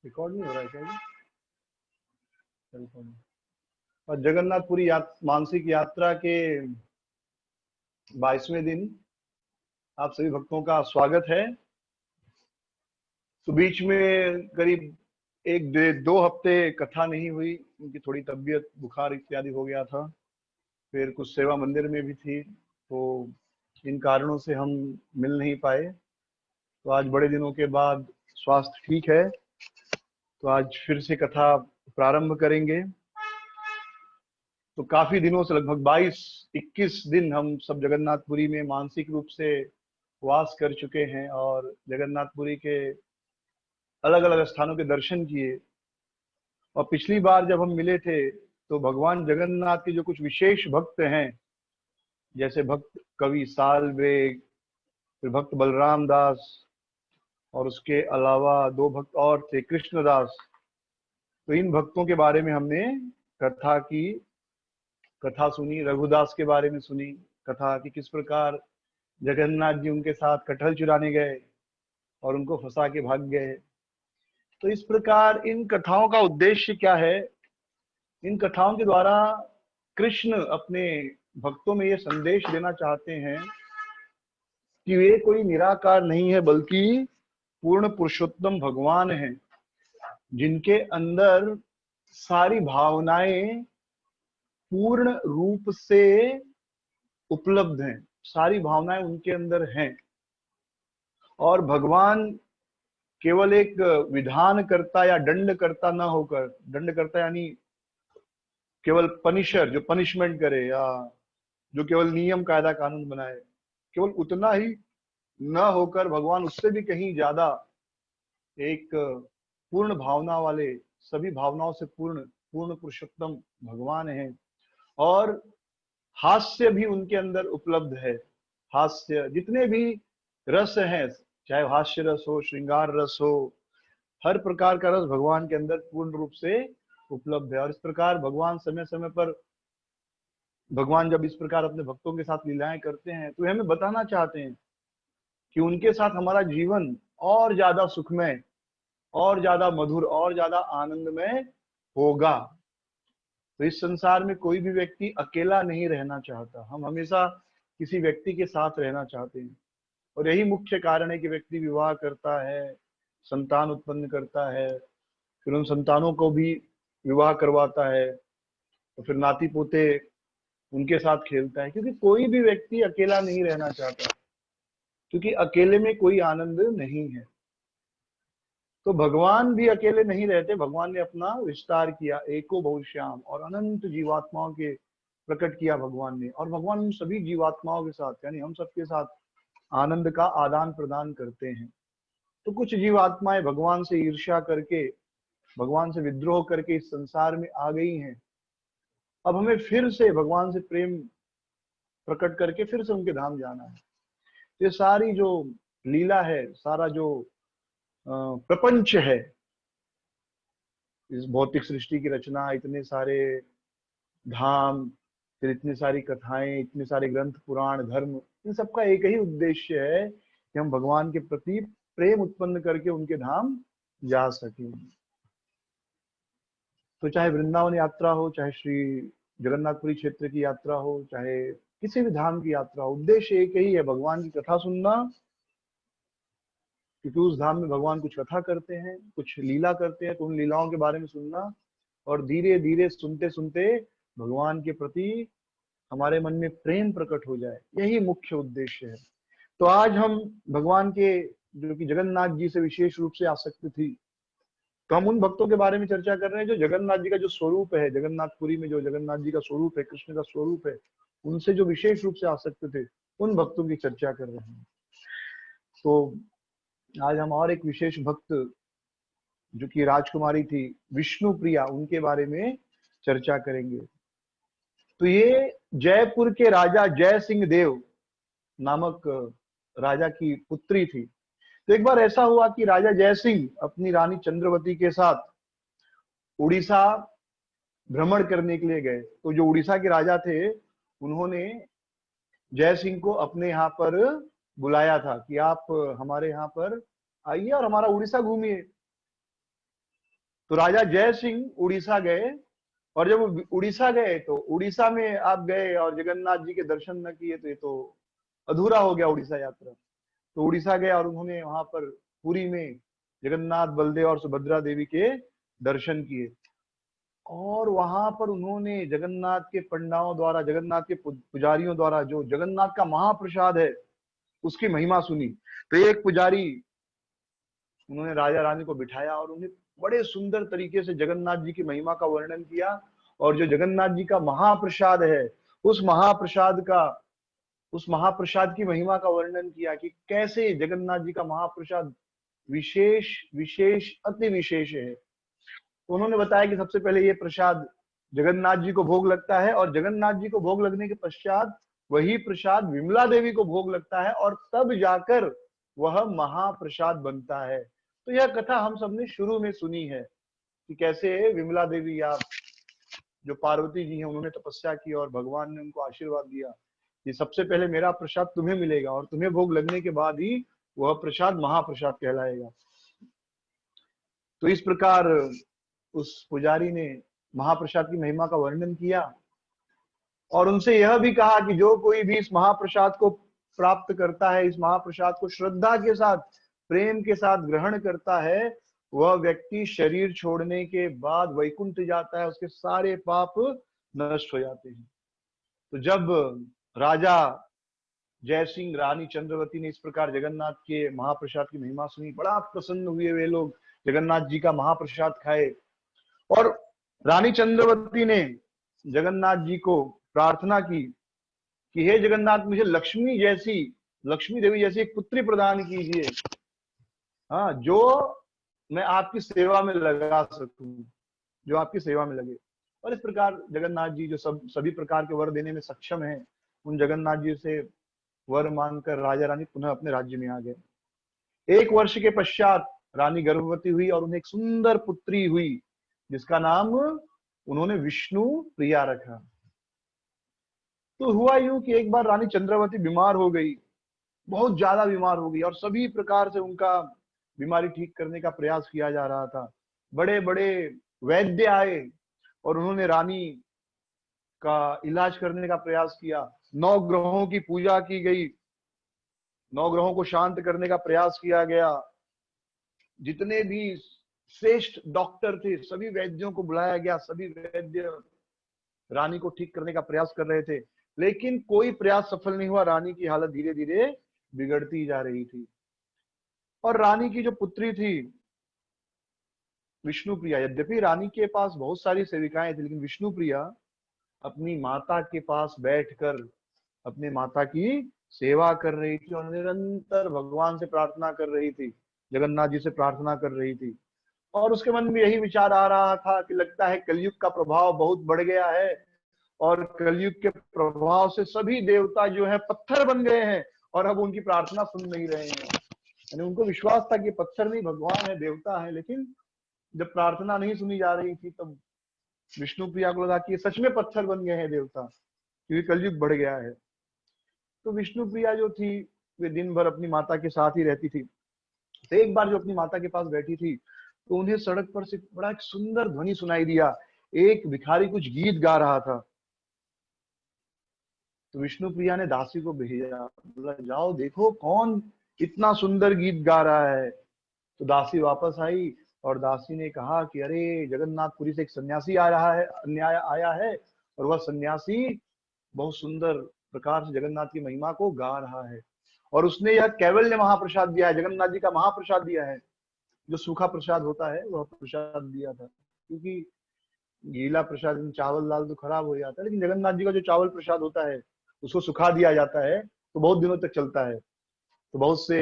Record नहीं हो रहा है क्या ये? टेलीफोन। और जगन्नाथपुरी मानसिक यात्रा के 22वें दिन आप सभी भक्तों का स्वागत है। तो बीच में करीब एक 2 हफ्ते कथा नहीं हुई, उनकी थोड़ी तबीयत बुखार इत्यादि हो गया था। फिर कुछ सेवा मंदिर में भी थी, तो इन कारणों से हम मिल नहीं पाए। तो आज बड़े दिनों के बाद स्वास्थ्य ठीक है, तो आज फिर से कथा प्रारंभ करेंगे। तो काफी दिनों से लगभग 22-21 दिन हम सब जगन्नाथपुरी में मानसिक रूप से वास कर चुके हैं और जगन्नाथपुरी के अलग अलग स्थानों के दर्शन किए। और पिछली बार जब हम मिले थे तो भगवान जगन्नाथ के जो कुछ विशेष भक्त हैं, जैसे भक्त कवि सालवेग, फिर भक्त बलराम दास, और उसके अलावा 2 भक्त और थे कृष्णदास। तो इन भक्तों के बारे में हमने कथा सुनी, रघुदास के बारे में सुनी कथा कि किस प्रकार जगन्नाथ जी उनके साथ कटहल चुराने गए और उनको फंसा के भाग गए। तो इस प्रकार इन कथाओं का उद्देश्य क्या है? इन कथाओं के द्वारा कृष्ण अपने भक्तों में ये संदेश देना चाहते हैं कि वे कोई निराकार नहीं है, बल्कि पूर्ण पुरुषोत्तम भगवान हैं, जिनके अंदर सारी भावनाएं पूर्ण रूप से उपलब्ध हैं। सारी भावनाएं उनके अंदर हैं और भगवान केवल एक विधान करता या दंड करता ना होकर, दंड करता यानी केवल पनिशर जो पनिशमेंट करे, या जो केवल नियम कायदा कानून बनाए, केवल उतना ही ना होकर भगवान उससे भी कहीं ज्यादा एक पूर्ण भावना वाले, सभी भावनाओं से पूर्ण पूर्ण पुरुषोत्तम भगवान हैं। और हास्य भी उनके अंदर उपलब्ध है। हास्य जितने भी रस हैं, चाहे हास्य रस हो, श्रृंगार रस हो, हर प्रकार का रस भगवान के अंदर पूर्ण रूप से उपलब्ध है। और इस प्रकार भगवान समय समय पर, भगवान जब इस प्रकार अपने भक्तों के साथ लीलाएं करते हैं तो हमें बताना चाहते हैं कि उनके साथ हमारा जीवन और ज्यादा सुखमय, और ज्यादा मधुर, और ज्यादा आनंदमय होगा। तो इस संसार में कोई भी व्यक्ति अकेला नहीं रहना चाहता, हम हमेशा किसी व्यक्ति के साथ रहना चाहते हैं। और यही मुख्य कारण है कि व्यक्ति विवाह करता है, संतान उत्पन्न करता है, फिर उन संतानों को भी विवाह करवाता है, तो फिर नाती पोते उनके साथ खेलता है, क्योंकि कोई भी व्यक्ति अकेला नहीं रहना चाहता, क्योंकि अकेले में कोई आनंद नहीं है। तो भगवान भी अकेले नहीं रहते, भगवान ने अपना विस्तार किया, एको बहुश्याम, और अनंत जीवात्माओं के प्रकट किया भगवान ने। और भगवान उन सभी जीवात्माओं के साथ, यानी हम सबके साथ आनंद का आदान प्रदान करते हैं। तो कुछ जीवात्माएं भगवान से ईर्ष्या करके, भगवान से विद्रोह करके इस संसार में आ गई हैं। अब हमें फिर से भगवान से प्रेम प्रकट करके फिर से उनके धाम जाना है। ये सारी जो लीला है, सारा जो प्रपंच है, इस भौतिक सृष्टि की रचना, इतने सारे धाम, फिर इतनी सारी कथाएं, इतने सारे ग्रंथ, पुराण, धर्म, इन सबका एक ही उद्देश्य है कि हम भगवान के प्रति प्रेम उत्पन्न करके उनके धाम जा सकें। तो चाहे वृंदावन यात्रा हो, चाहे श्री जगन्नाथपुरी क्षेत्र की यात्रा हो, चाहे किसी भी धाम की यात्रा हो, उद्देश्य एक ही है, भगवान की कथा सुनना। क्योंकि उस धाम में भगवान कुछ कथा करते हैं, कुछ लीला करते हैं, तो उन लीलाओं के बारे में सुनना, और धीरे धीरे सुनते सुनते भगवान के प्रति हमारे मन में प्रेम प्रकट हो जाए, यही मुख्य उद्देश्य है। तो आज हम भगवान के, जो कि जगन्नाथ जी से विशेष रूप से आसक्त थी, तो हम उन भक्तों के बारे में चर्चा कर रहे हैं जो जगन्नाथ जी का जो स्वरूप है, जगन्नाथपुरी में जो जगन्नाथ जी का स्वरूप है, कृष्ण का स्वरूप है, उनसे जो विशेष रूप से आसक्त थे, उन भक्तों की चर्चा कर रहे हैं। तो आज हम और एक विशेष भक्त, जो कि राजकुमारी थी विष्णु प्रिया, उनके बारे में चर्चा करेंगे। तो ये जयपुर के राजा जय सिंह देव नामक राजा की पुत्री थी। तो एक बार ऐसा हुआ कि राजा जय सिंह अपनी रानी चंद्रवती के साथ उड़ीसा भ्रमण करने के लिए गए। तो जो उड़ीसा के राजा थे, उन्होंने जय सिंह को अपने यहाँ पर बुलाया था कि आप हमारे यहाँ पर आइए और हमारा उड़ीसा घूमिए। तो राजा जय सिंह उड़ीसा गए, और जब वो उड़ीसा गए तो उड़ीसा में आप गए और जगन्नाथ जी के दर्शन न किए तो ये तो अधूरा हो गया उड़ीसा यात्रा। तो उड़ीसा गए और उन्होंने वहां पर पुरी में जगन्नाथ, बलदेव और सुभद्रा देवी के दर्शन किए, और वहां पर उन्होंने जगन्नाथ के पंडाओं द्वारा, जगन्नाथ के पुजारियों द्वारा जो जगन्नाथ का महाप्रसाद है उसकी महिमा सुनी। तो एक पुजारी, उन्होंने राजा रानी को बिठाया और उन्हें बड़े सुंदर तरीके से जगन्नाथ जी की महिमा का वर्णन किया, और जो जगन्नाथ जी का महाप्रसाद है उस महाप्रसाद का, उस महाप्रसाद की महिमा का वर्णन किया कि कैसे जगन्नाथ जी का महाप्रसाद विशेष विशेष अति विशेष है। तो उन्होंने बताया कि सबसे पहले ये प्रसाद जगन्नाथ जी को भोग लगता है, और जगन्नाथ जी को भोग लगने के पश्चात वही प्रसाद विमला देवी को भोग लगता है, और तब जाकर वह महाप्रसाद बनता है। तो यह कथा हम सबने शुरू में सुनी है कि कैसे विमला देवी, या जो पार्वती जी हैं, उन्होंने तपस्या की और भगवान ने उनको आशीर्वाद दिया कि सबसे पहले मेरा प्रसाद तुम्हें मिलेगा, और तुम्हें भोग लगने के बाद ही वह प्रसाद महाप्रसाद कहलाएगा। तो इस प्रकार उस पुजारी ने महाप्रसाद की महिमा का वर्णन किया, और उनसे यह भी कहा कि जो कोई भी इस महाप्रसाद को प्राप्त करता है, इस महाप्रसाद को श्रद्धा के साथ, प्रेम के साथ ग्रहण करता है, वह व्यक्ति शरीर छोड़ने के बाद वैकुंठ जाता है, उसके सारे पाप नष्ट हो जाते हैं। तो जब राजा जय सिंह, रानी चंद्रवती ने इस प्रकार जगन्नाथ के महाप्रसाद की महिमा सुनी, बड़ा प्रसन्न हुए वे लोग, जगन्नाथ जी का महाप्रसाद खाए, और रानी चंद्रवती ने जगन्नाथ जी को प्रार्थना की कि हे जगन्नाथ, मुझे लक्ष्मी देवी जैसी एक पुत्री प्रदान कीजिए, हाँ, जो मैं आपकी सेवा में लगा सकूं, जो आपकी सेवा में लगे। और इस प्रकार जगन्नाथ जी जो सभी प्रकार के वर देने में सक्षम हैं, उन जगन्नाथ जी से वर मांगकर राजा रानी पुनः अपने राज्य में आ गए। 1 वर्ष के पश्चात रानी गर्भवती हुई और उन्हें एक सुंदर पुत्री हुई, जिसका नाम उन्होंने विष्णु प्रिया रखा। तो हुआ यूं कि एक बार रानी चंद्रवती बीमार हो गई, बहुत ज्यादा बीमार हो गई, और सभी प्रकार से उनका बीमारी ठीक करने का प्रयास किया जा रहा था। बड़े बड़े वैद्य आए और उन्होंने रानी का इलाज करने का प्रयास किया। 9 ग्रहों की पूजा की गई, 9 ग्रहों को शांत करने का प्रयास किया गया। जितने भी श्रेष्ठ डॉक्टर थे सभी वैद्यों को बुलाया गया, सभी वैद्य रानी को ठीक करने का प्रयास कर रहे थे, लेकिन कोई प्रयास सफल नहीं हुआ। रानी की हालत धीरे धीरे बिगड़ती जा रही थी, और रानी की जो पुत्री थी विष्णुप्रिया, यद्यपि रानी के पास बहुत सारी सेविकाएं थी, लेकिन विष्णुप्रिया अपनी माता के पास बैठकर अपने माता की सेवा कर रही थी और निरंतर भगवान से प्रार्थना कर रही थी, जगन्नाथ जी से प्रार्थना कर रही थी। और उसके मन में यही विचार आ रहा था कि लगता है कलयुग का प्रभाव बहुत बढ़ गया है, और कलयुग के प्रभाव से सभी देवता जो है पत्थर बन गए हैं, और अब उनकी प्रार्थना सुन नहीं रहे हैं। यानी उनको विश्वास था कि पत्थर नहीं, भगवान है, देवता है, लेकिन जब प्रार्थना नहीं सुनी जा रही थी तब विष्णु प्रिया को लगा कि सच में पत्थर बन गए हैं देवता, क्योंकि कलयुग बढ़ गया है। तो विष्णु प्रिया जो थी वे दिन भर अपनी माता के साथ ही रहती थी। तो एक बार जो अपनी माता के पास बैठी थी तो उन्हें सड़क पर से बड़ा एक सुंदर ध्वनि सुनाई दिया, एक भिखारी कुछ गीत गा रहा था। तो विष्णु प्रिया ने दासी को भेजा, बोला जाओ देखो कौन इतना सुंदर गीत गा रहा है। तो दासी वापस आई और दासी ने कहा कि अरे जगन्नाथपुरी से एक सन्यासी आ रहा है, अन्याय आया है, और वह सन्यासी बहुत सुंदर प्रकार से जगन्नाथ की महिमा को गा रहा है, और उसने यह कैवल्य महाप्रसाद दिया है, जगन्नाथ जी का महाप्रसाद दिया है। जो सूखा प्रसाद होता है वह प्रसाद दिया था, क्योंकि गीला प्रसाद में चावल दाल तो खराब हो जाता है, लेकिन जगन्नाथ जी का जो चावल प्रसाद होता है उसको सुखा दिया जाता है तो बहुत दिनों तक चलता है। तो बहुत से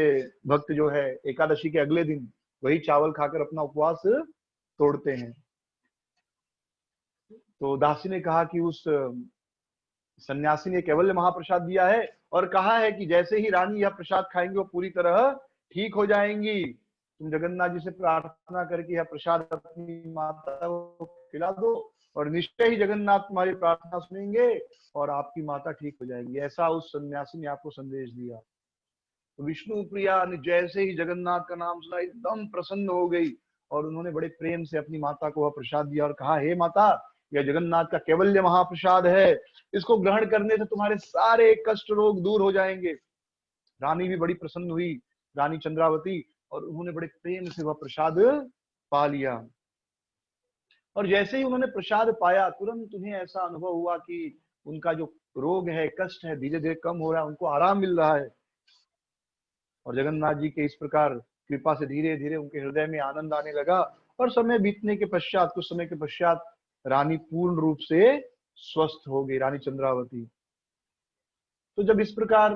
भक्त जो है एकादशी के अगले दिन वही चावल खाकर अपना उपवास तोड़ते हैं। तो दासी ने कहा कि उस सन्यासी ने कैवल्य महाप्रसाद दिया है और कहा है कि जैसे ही रानी यह प्रसाद खाएंगे वो पूरी तरह ठीक हो जाएंगी। तुम जगन्नाथ जी से प्रार्थना करके यह प्रसाद अपनी माता को खिला दो और निश्चय ही जगन्नाथ तुम्हारी प्रार्थना सुनेंगे और आपकी माता ठीक हो जाएगी। ऐसा उस सन्यासी ने आपको संदेश दिया। तो विष्णु प्रिया ने जैसे ही जगन्नाथ का नाम सुना एकदम प्रसन्न हो गई और उन्होंने बड़े प्रेम से अपनी माता को वह प्रसाद दिया और कहा, हे माता, यह जगन्नाथ का कैवल्य महाप्रसाद है, इसको ग्रहण करने से तुम्हारे सारे कष्ट रोग दूर हो जाएंगे। रानी भी बड़ी प्रसन्न हुई, रानी चंद्रावती, और उन्होंने बड़े प्रेम से वह प्रसाद पा लिया। और जैसे ही उन्होंने प्रसाद पाया, तुरंत उन्हें ऐसा अनुभव हुआ कि उनका जो रोग है, कष्ट है, धीरे धीरे कम हो रहा है, उनको आराम मिल रहा है। और जगन्नाथ जी के इस प्रकार कृपा से धीरे धीरे उनके हृदय में आनंद आने लगा। और समय बीतने के पश्चात, कुछ समय के पश्चात, रानी पूर्ण रूप से स्वस्थ हो गई, रानी चंद्रावती। तो जब इस प्रकार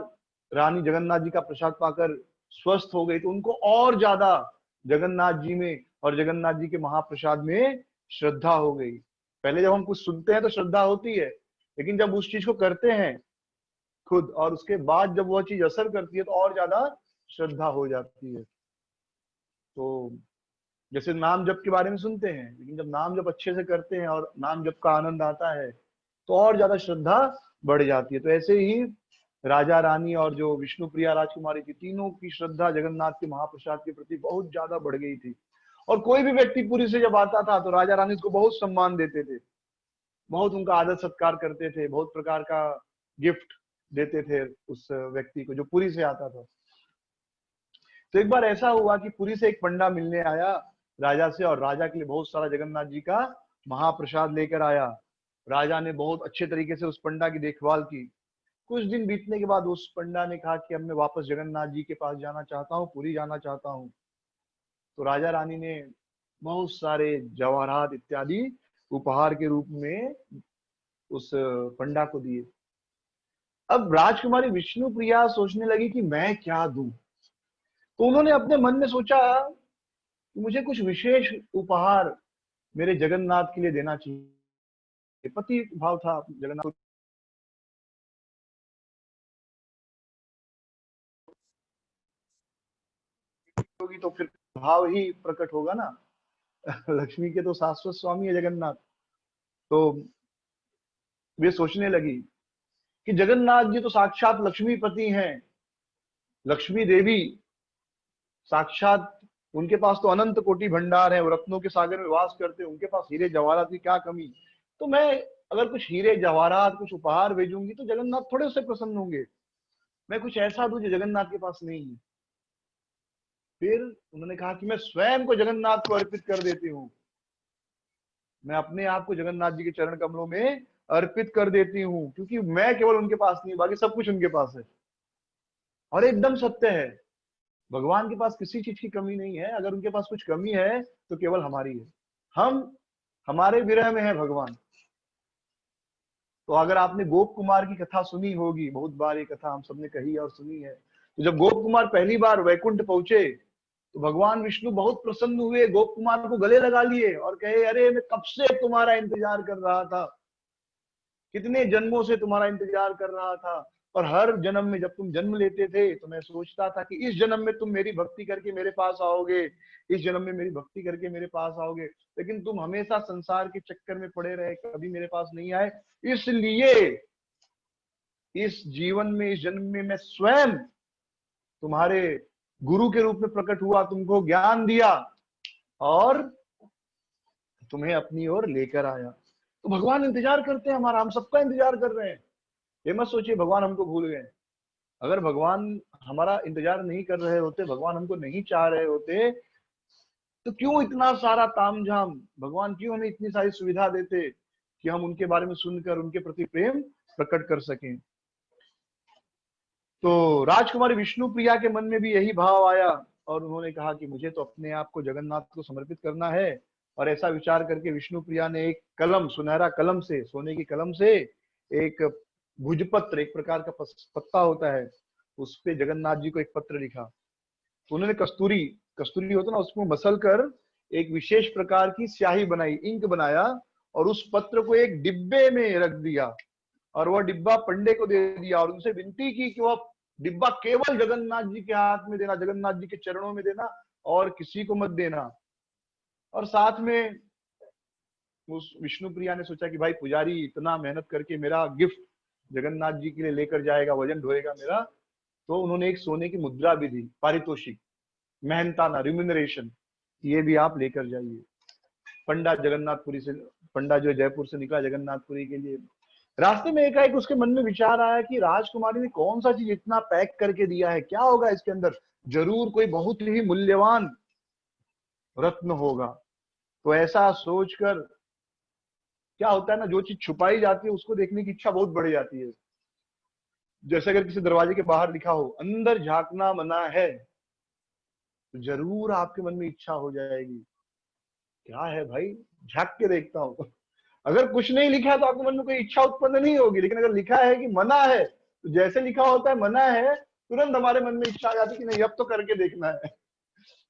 रानी जगन्नाथ जी का प्रसाद पाकर स्वस्थ हो गई, तो उनको और ज्यादा जगन्नाथ जी में और जगन्नाथ जी के महाप्रसाद में श्रद्धा हो गई। पहले जब हम कुछ सुनते हैं तो श्रद्धा होती है, लेकिन जब उस चीज को करते हैं खुद, और उसके बाद जब वह चीज असर करती है, तो और ज्यादा श्रद्धा हो जाती है। तो जैसे नाम जप के बारे में सुनते हैं, लेकिन जब नाम जप अच्छे से करते हैं और नाम जप का आनंद आता है, तो और ज्यादा श्रद्धा बढ़ जाती है। तो ऐसे ही राजा रानी और जो विष्णु प्रिया राजकुमारी थी, तीनों की श्रद्धा जगन्नाथ के महाप्रसाद के प्रति बहुत ज्यादा बढ़ गई थी। और कोई भी व्यक्ति पुरी से जब आता था, तो राजा रानी उसको बहुत सम्मान देते थे, बहुत उनका आदर सत्कार करते थे, बहुत प्रकार का गिफ्ट देते थे उस व्यक्ति को जो पुरी से आता था। तो एक बार ऐसा हुआ कि पुरी से एक पंडा मिलने आया राजा से, और राजा के लिए बहुत सारा जगन्नाथ जी का महाप्रसाद लेकर आया। राजा ने बहुत अच्छे तरीके से उस पंडा की देखभाल की। कुछ दिन बीतने के बाद उस पंडा ने कहा कि अब मैं वापस जगन्नाथ जी के पास जाना चाहता हूँ, पुरी जाना चाहता हूँ। तो राजा रानी ने बहुत सारे जवाहरात इत्यादि उपहार के रूप में उस पंडा को दिए। अब राजकुमारी विष्णु प्रिया सोचने लगी कि मैं क्या दूं। तो उन्होंने अपने मन में सोचा कि मुझे कुछ विशेष उपहार मेरे जगन्नाथ के लिए देना चाहिए। पति भाव था जगन्नाथ, होगी तो फिर भाव ही प्रकट होगा ना। लक्ष्मी के तो शाश्वत स्वामी है जगन्नाथ। तो वे सोचने लगी कि जगन्नाथ जी तो साक्षात लक्ष्मीपति हैं, लक्ष्मी देवी साक्षात, उनके पास तो अनंत कोटि भंडार है, वो रत्नों के सागर में वास करते हैं, उनके पास हीरे जवाहरात की क्या कमी। तो मैं अगर कुछ हीरे जवाहरात, कुछ उपहार भेजूंगी, तो जगन्नाथ थोड़े उससे प्रसन्न होंगे। मैं कुछ ऐसा दूं जो जगन्नाथ के पास नहीं है। फिर उन्होंने कहा कि मैं स्वयं को जगन्नाथ को अर्पित कर देती हूँ, मैं अपने आप को जगन्नाथ जी के चरण कमलों में अर्पित कर देती हूँ, क्योंकि मैं केवल उनके पास नहीं, बाकी सब कुछ उनके पास है। और एकदम सत्य है, भगवान के पास किसी चीज की कमी नहीं है। अगर उनके पास कुछ कमी है तो केवल हमारी है। हम हमारे विरह में है भगवान। तो अगर आपने गोप कुमार की कथा सुनी होगी, बहुत बार ये कथा हम सबने कही और सुनी है। तो जब गोप कुमार पहली बार वैकुंठ पहुंचे, तो भगवान विष्णु बहुत प्रसन्न हुए, गोप कुमार को गले लगा लिए और कहे, अरे मैं कब से तुम्हारा इंतजार कर रहा था, कितने जन्मों से तुम्हारा इंतजार कर रहा था। और हर जन्म में जब तुम जन्म लेते थे, तो मैं सोचता था कि इस जन्म में तुम मेरी भक्ति करके मेरे पास आओगे, इस जन्म में मेरी भक्ति करके मेरे पास आओगे, लेकिन तुम हमेशा संसार के चक्कर में पड़े रहे, कभी मेरे पास नहीं आए। इसलिए इस जीवन में, इस जन्म में मैं स्वयं तुम्हारे गुरु के रूप में प्रकट हुआ, तुमको ज्ञान दिया और तुम्हें अपनी ओर लेकर आया। तो भगवान इंतजार करते हैं हमारा, हम सबका इंतजार कर रहे हैं। ये मत सोचिए भगवान हमको भूल गए। अगर भगवान हमारा इंतजार नहीं कर रहे होते, भगवान हमको नहीं चाह रहे होते, तो क्यों इतना सारा तामझाम, भगवान क्यों हमें इतनी सारी सुविधा देते कि हम उनके बारे में सुनकर उनके प्रति प्रेम प्रकट कर सकें। तो राजकुमारी विष्णु प्रिया के मन में भी यही भाव आया, और उन्होंने कहा कि मुझे तो अपने आप को जगन्नाथ को समर्पित करना है। और ऐसा विचार करके विष्णु प्रिया ने एक कलम, सुनहरा कलम से, सोने की कलम से, एक भुजपत्र, एक प्रकार का पत्ता होता है, उस पे जगन्नाथ जी को एक पत्र लिखा। तो उन्होंने कस्तूरी, कस्तूरी होता ना, उसको मसल कर एक विशेष प्रकार की स्याही बनाई, इंक बनाया, और उस पत्र को एक डिब्बे में रख दिया, और वह डिब्बा पंडे को दे दिया, और उनसे विनती की कि वह डिब्बा केवल जगन्नाथ जी के हाथ में देना, जगन्नाथ जी के चरणों में देना, और किसी को मत देना। और साथ में उस विष्णु प्रिया ने सोचा कि भाई पुजारी इतना मेहनत करके मेरा गिफ्ट जगन्नाथ जी के लिए लेकर जाएगा, वजन ढोएगा मेरा, तो उन्होंने एक सोने की मुद्रा भी दी, पारितोषिक, मेहनताना, रिम्यूनरेशन, ये भी आप लेकर जाइए। पंडा जगन्नाथपुरी से, पंडा जो जयपुर से निकला जगन्नाथपुरी के लिए, रास्ते में एकाएक उसके मन में विचार आया कि राजकुमारी ने कौन सा चीज इतना पैक करके दिया है, क्या होगा इसके अंदर, जरूर कोई बहुत ही मूल्यवान रत्न होगा। तो ऐसा सोचकर, क्या होता है ना, जो चीज छुपाई जाती है उसको देखने की इच्छा बहुत बढ़ जाती है। जैसे अगर किसी दरवाजे के बाहर लिखा हो अंदर झांकना मना है, तो जरूर आपके मन में इच्छा हो जाएगी, क्या है भाई, झांक के देखता हूँ। अगर कुछ नहीं लिखा है तो आपके मन में कोई इच्छा उत्पन्न नहीं होगी, लेकिन अगर लिखा है कि मना है, तो जैसे लिखा होता है मना है, तुरंत हमारे मन में इच्छा आ जाती है कि नहीं अब तो करके देखना है।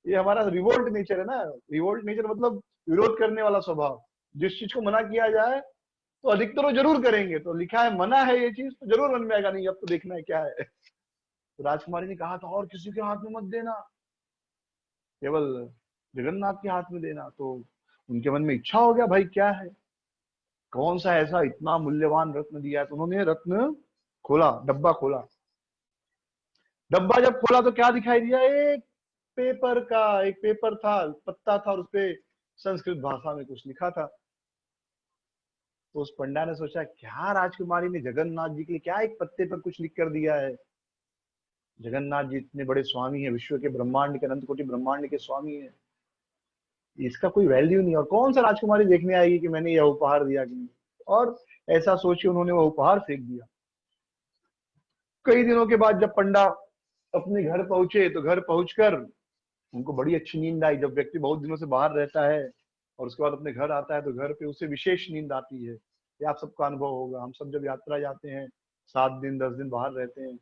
ये हमारा रिवोल्ट नेचर है ना। रिवोल्ट नेचर मतलब विरोध करने वाला स्वभाव। जिस चीज को मना किया जाए तो अधिकतर वो जरूर करेंगे, तो लिखा है मना है ये चीज, तो जरूर मन में आएगा नहीं अब तो देखना है क्या है। तो राजकुमारी ने कहा था और किसी के हाथ में मत देना, केवल जगन्नाथ के हाथ में देना। तो उनके मन में इच्छा हो गया, भाई क्या है, कौन सा ऐसा इतना मूल्यवान रत्न दिया है। तो उन्होंने रत्न खोला, डब्बा खोला। डब्बा जब खोला तो क्या दिखाई दिया, एक पेपर का, एक पेपर था, पत्ता था, और उसपे संस्कृत भाषा में कुछ लिखा था। तो उस पंडा ने सोचा, क्या राजकुमारी ने जगन्नाथ जी के लिए क्या एक पत्ते पर कुछ लिख कर दिया है। जगन्नाथ जी इतने बड़े स्वामी है, विश्व के ब्रह्मांड के, अनंत कोटि ब्रह्मांड के स्वामी है, इसका कोई वैल्यू नहीं, और कौन सा राजकुमारी देखने आएगी कि मैंने यह उपहार दिया कि नहीं। और ऐसा सोच के उन्होंने वह उपहार फेंक दिया। कई दिनों के बाद जब पंडा अपने घर पहुंचे, तो घर पहुंचकर उनको बड़ी अच्छी नींद आई। जब व्यक्ति बहुत दिनों से बाहर रहता है और उसके बाद अपने घर आता है, तो घर पे उसे विशेष नींद आती है। ये आप सबका अनुभव होगा। हम सब जब यात्रा जाते हैं, 7 दिन 10 दिन बाहर रहते हैं,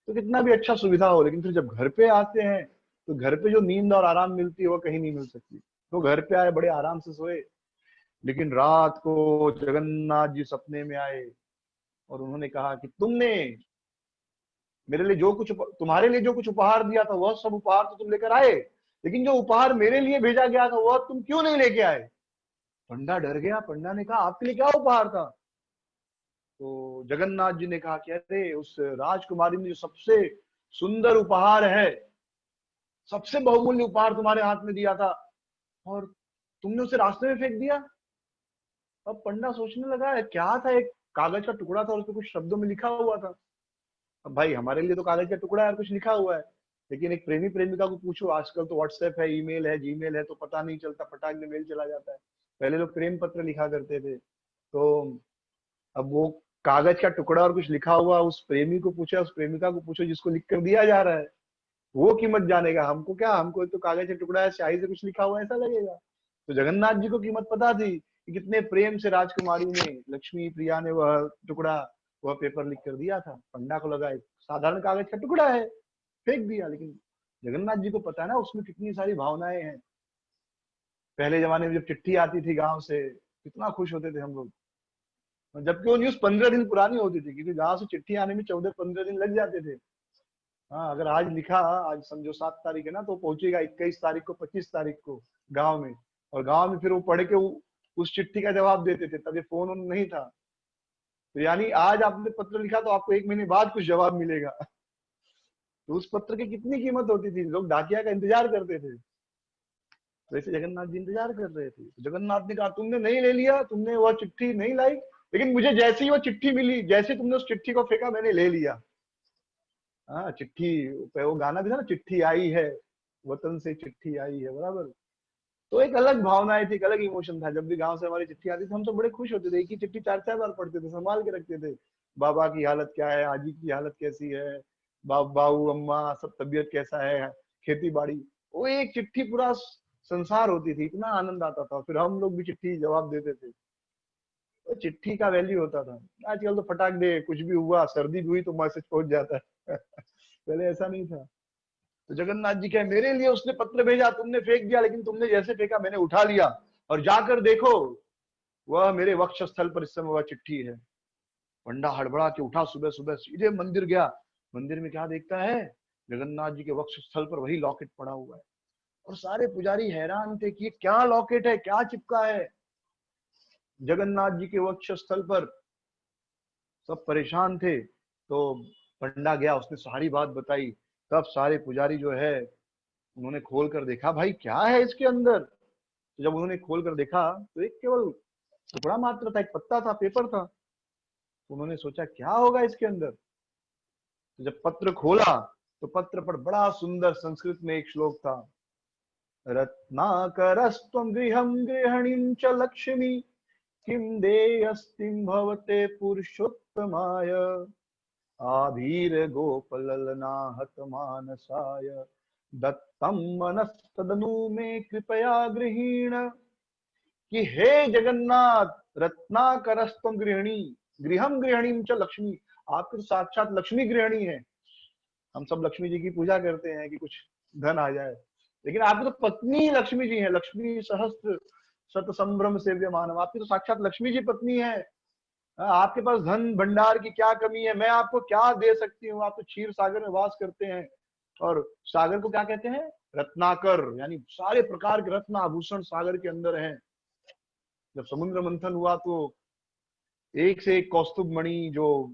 तो कितना भी अच्छा सुविधा हो, लेकिन फिर जब घर पे आते हैं, तो घर पे जो नींद और आराम मिलती है वो कहीं नहीं मिल सकती। तो घर पे आए, बड़े आराम से सोए, लेकिन रात को जगन्नाथ जी सपने में आए और उन्होंने कहा कि तुमने मेरे लिए जो कुछ, तुम्हारे लिए जो कुछ उपहार दिया था वह सब उपहार तो तुम लेकर आए, लेकिन जो उपहार मेरे लिए भेजा गया था वह तुम क्यों नहीं लेके आए। पंडा डर गया। पंडा ने कहा, आपके लिए क्या उपहार था। तो जगन्नाथ जी ने कहा कि अरे उस राजकुमारी ने जो सबसे सुंदर उपहार है, सबसे बहुमूल्य उपहार तुम्हारे हाथ में दिया था, और तुमने उसे रास्ते में फेंक दिया। अब पंडा सोचने लगा, क्या था, एक कागज का टुकड़ा था, उस पर कुछ शब्दों में लिखा हुआ था। अब भाई हमारे लिए तो कागज का टुकड़ा है और कुछ लिखा हुआ है, लेकिन एक प्रेमी प्रेमिका को पूछो, आजकल तो व्हाट्सएप है, ईमेल है, जीमेल है, तो पता नहीं चलता, फटाक में मेल चला जाता है। पहले लोग प्रेम पत्र लिखा करते थे। तो अब वो कागज का टुकड़ा और कुछ लिखा हुआ, उस प्रेमी को पूछा, उस प्रेमिका को पूछो जिसको लिख कर दिया जा रहा है, वो कीमत जानेगा। हमको क्या, हमको तो कागज का टुकड़ा है, स्याही से कुछ लिखा हुआ ऐसा लगेगा। तो जगन्नाथ जी को कीमत पता थी कि कितने प्रेम से राजकुमारी ने, लक्ष्मी प्रिया ने वह टुकड़ा, वह पेपर लिख कर दिया था। पंडा को लगा एक साधारण कागज का टुकड़ा है, फेंक दिया, लेकिन जगन्नाथ जी को पता है ना उसमें कितनी सारी भावनाएं हैं। पहले जमाने में जब चिट्ठी आती थी गांव से, कितना खुश होते थे हम लोग, जबकि वो न्यूज 15 दिन पुरानी होती थी, क्योंकि गांव से चिट्ठी आने में 14-15 दिन लग जाते थे। हाँ, अगर आज लिखा, आज समझो 7 तारीख है ना, तो पहुंचेगा 21 तारीख को, 25 तारीख को गांव में। और गांव में फिर वो पढ़ के उस चिट्ठी का जवाब देते थे, तभी फोन वोन नहीं था। तो यानी आज आपने पत्र लिखा तो आपको 1 महीने बाद कुछ जवाब मिलेगा। तो उस पत्र की कितनी कीमत होती थी, लोग डाकिया का इंतजार करते थे। वैसे जगन्नाथ जी इंतजार कर रहे थे। तो जगन्नाथ ने कहा, तुमने नहीं ले लिया, तुमने वह चिट्ठी नहीं लाई, लेकिन मुझे जैसे ही वो चिट्ठी मिली, जैसे तुमने उस चिट्ठी को फेंका, मैंने ले लिया। हाँ, चिट्ठी पे वो गाना भी था ना, चिट्ठी आई है, वतन से चिट्ठी आई है, बराबर। तो एक अलग भावना थी, एक अलग इमोशन था। जब भी गांव से हमारी चिट्ठी आती थी, हम सब बड़े खुश होते थे। एक ही चिट्ठी 4-4 बार पढ़ते थे, संभाल के रखते थे। बाबा की हालत क्या है, आजी की हालत कैसी है, बाबू अम्मा सब तबीयत कैसा है, खेती बाड़ी। वो एक चिट्ठी पूरा संसार होती थी, इतना आनंद आता था। फिर हम लोग भी चिट्ठी जवाब देते थे, तो चिट्ठी का वैल्यू होता था। आजकल तो फटाक दे, कुछ भी हुआ, सर्दी भी हुई तो मैसेज पहुंच जाता है। पहले ऐसा नहीं था। तो जगन्नाथ जी कहे, मेरे लिए उसने पत्र भेजा, तुमने फेंक दिया, लेकिन तुमने जैसे फेंका मैंने उठा लिया, और जाकर देखो वह मेरे वक्षस्थल पर इस समय वह चिट्ठी है। पंडा हड़बड़ा के उठा, सुबह सुबह सीधे मंदिर गया। मंदिर में क्या देखता है, जगन्नाथ जी के वक्षस्थल पर वही लॉकेट पड़ा हुआ है। और सारे पुजारी हैरान थे कि ये क्या लॉकेट है, क्या चिपका है जगन्नाथ जी के वक्षस्थल पर। सब परेशान थे। तो पंडा गया, उसने सारी बात बताई। तब सारे पुजारी जो है उन्होंने खोल कर देखा, भाई क्या है इसके अंदर। तो जब उन्होंने खोल कर देखा तो एक केवल टुकड़ा मात्र था, एक पत्ता था, पेपर था। उन्होंने सोचा क्या होगा इसके अंदर। तो जब पत्र खोला तो पत्र पर बड़ा सुंदर संस्कृत में एक श्लोक था, रत्नाकरस्त्वं गृहं गृहिणीं च लक्ष्मी किं देयस्तिं भवते पुरुषोत्तमाय आभीर गोपललना हतमानसाय दत्तं मनस्तदनु मे कृपया गृहीण। कि हे जगन्नाथ, रत्नाकरस्त्वं गृहिणी गृहं गृहिणीं च लक्ष्मी, आप तो साक्षात लक्ष्मी गृहिणी है। हम सब लक्ष्मी जी की पूजा करते हैं कि कुछ धन आ जाए, लेकिन आपकी तो पत्नी लक्ष्मी जी है। लक्ष्मी सहस्त्र शत संभ्रम सेव्य मानव, आपकी तो साक्षात लक्ष्मी जी पत्नी है। आपके पास धन भंडार की क्या कमी है, मैं आपको क्या दे सकती हूँ। आप तो क्षीर सागर में वास करते हैं, और सागर को क्या कहते हैं, रत्नाकर, यानी सारे प्रकार के रत्न आभूषण सागर के अंदर हैं। जब समुद्र मंथन हुआ तो एक से एक कौस्तुभ मणि, जो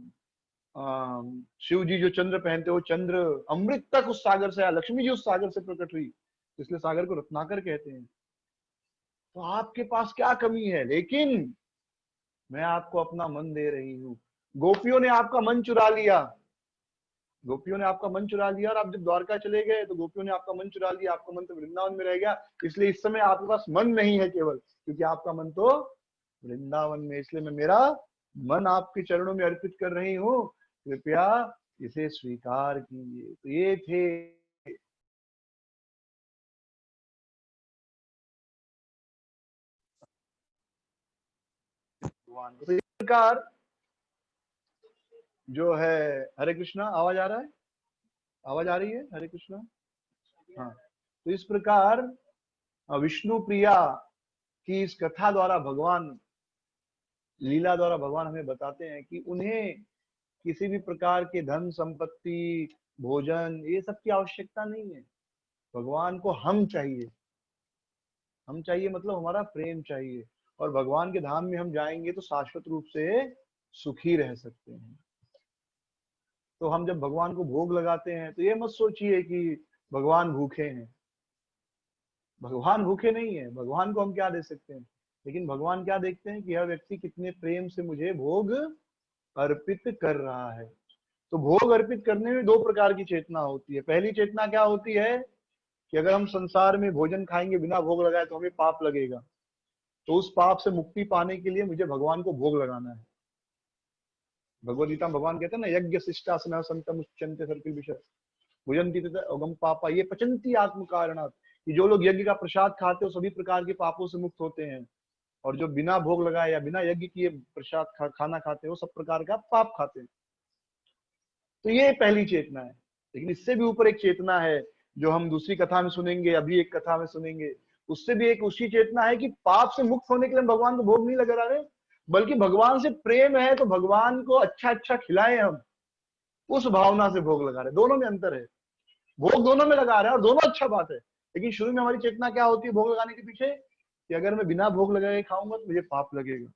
शिव जी जो चंद्र पहनते, वो चंद्र अमृत तक उस सागर से आया, लक्ष्मी जी उस सागर से प्रकट हुई, इसलिए सागर को रत्नाकर कहते हैं। तो आपके पास क्या कमी है, लेकिन मैं आपको अपना मन दे रही हूँ। गोपियों ने आपका मन चुरा लिया, गोपियों ने आपका मन चुरा लिया, और आप जब द्वारका चले गए तो गोपियों ने आपका मन चुरा लिया, आपका मन तो वृंदावन में रह गया। इसलिए इस समय आपके पास मन नहीं है केवल, क्योंकि आपका मन तो वृंदावन में। इसलिए मैं मेरा मन आपके चरणों में अर्पित कर रही हूँ, कृपया इसे स्वीकार कीजिए। तो ये थे भगवान को। तो इस प्रकार जो है, हरे कृष्णा, आवाज आ रहा है, आवाज आ रही है, हरे कृष्णा। हाँ, तो इस प्रकार विष्णु प्रिया की इस कथा द्वारा भगवान, लीला द्वारा भगवान हमें बताते हैं कि उन्हें किसी भी प्रकार के धन संपत्ति, भोजन, ये सब की आवश्यकता नहीं है। भगवान को हम चाहिए। हम चाहिए मतलब हमारा प्रेम चाहिए, और भगवान के धाम में हम जाएंगे तो शाश्वत रूप से सुखी रह सकते हैं। तो हम जब भगवान को भोग लगाते हैं तो ये मत सोचिए कि भगवान भूखे हैं। भगवान भूखे नहीं है। भगवान को हम क्या दे सकते हैं, लेकिन भगवान क्या देखते हैं कि यह व्यक्ति कितने प्रेम से मुझे भोग अर्पित कर रहा है। तो भोग अर्पित करने में दो प्रकार की चेतना होती है। पहली चेतना क्या होती है कि अगर हम संसार में भोजन खाएंगे बिना भोग लगाए तो हमें पाप लगेगा, तो उस पाप से मुक्ति पाने के लिए मुझे भगवान को भोग लगाना है। भगवद गीता में भगवान कहते हैं ना, यज्ञ शिष्टासन संतम उच्चन्ते सर्पिल विषय भुजंती तथा अगम पापा ये पचंती आत्म कारणात्। कि जो लोग यज्ञ का प्रसाद खाते हो सभी प्रकार के पापों से मुक्त होते हैं, और जो बिना भोग लगाए या बिना यज्ञ किए प्रसाद खाना खाते हो सब प्रकार का पाप खाते हैं। तो ये पहली चेतना है। लेकिन इससे भी ऊपर एक चेतना है जो हम दूसरी कथा में सुनेंगे, अभी एक कथा में सुनेंगे। उससे भी एक ऊंची चेतना है कि पाप से मुक्त होने के लिए भगवान को भोग नहीं लगा रहे, बल्कि भगवान से प्रेम है तो भगवान को अच्छा अच्छा खिलाएं हम, उस भावना से भोग लगा रहे। दोनों में अंतर है। भोग दोनों में लगा रहे हैं और दोनों अच्छा बात है, लेकिन शुरू में हमारी चेतना क्या होती है भोग लगाने के पीछे, कि अगर मैं बिना भोग लगाए खाऊंगा तो मुझे पाप लगेगा।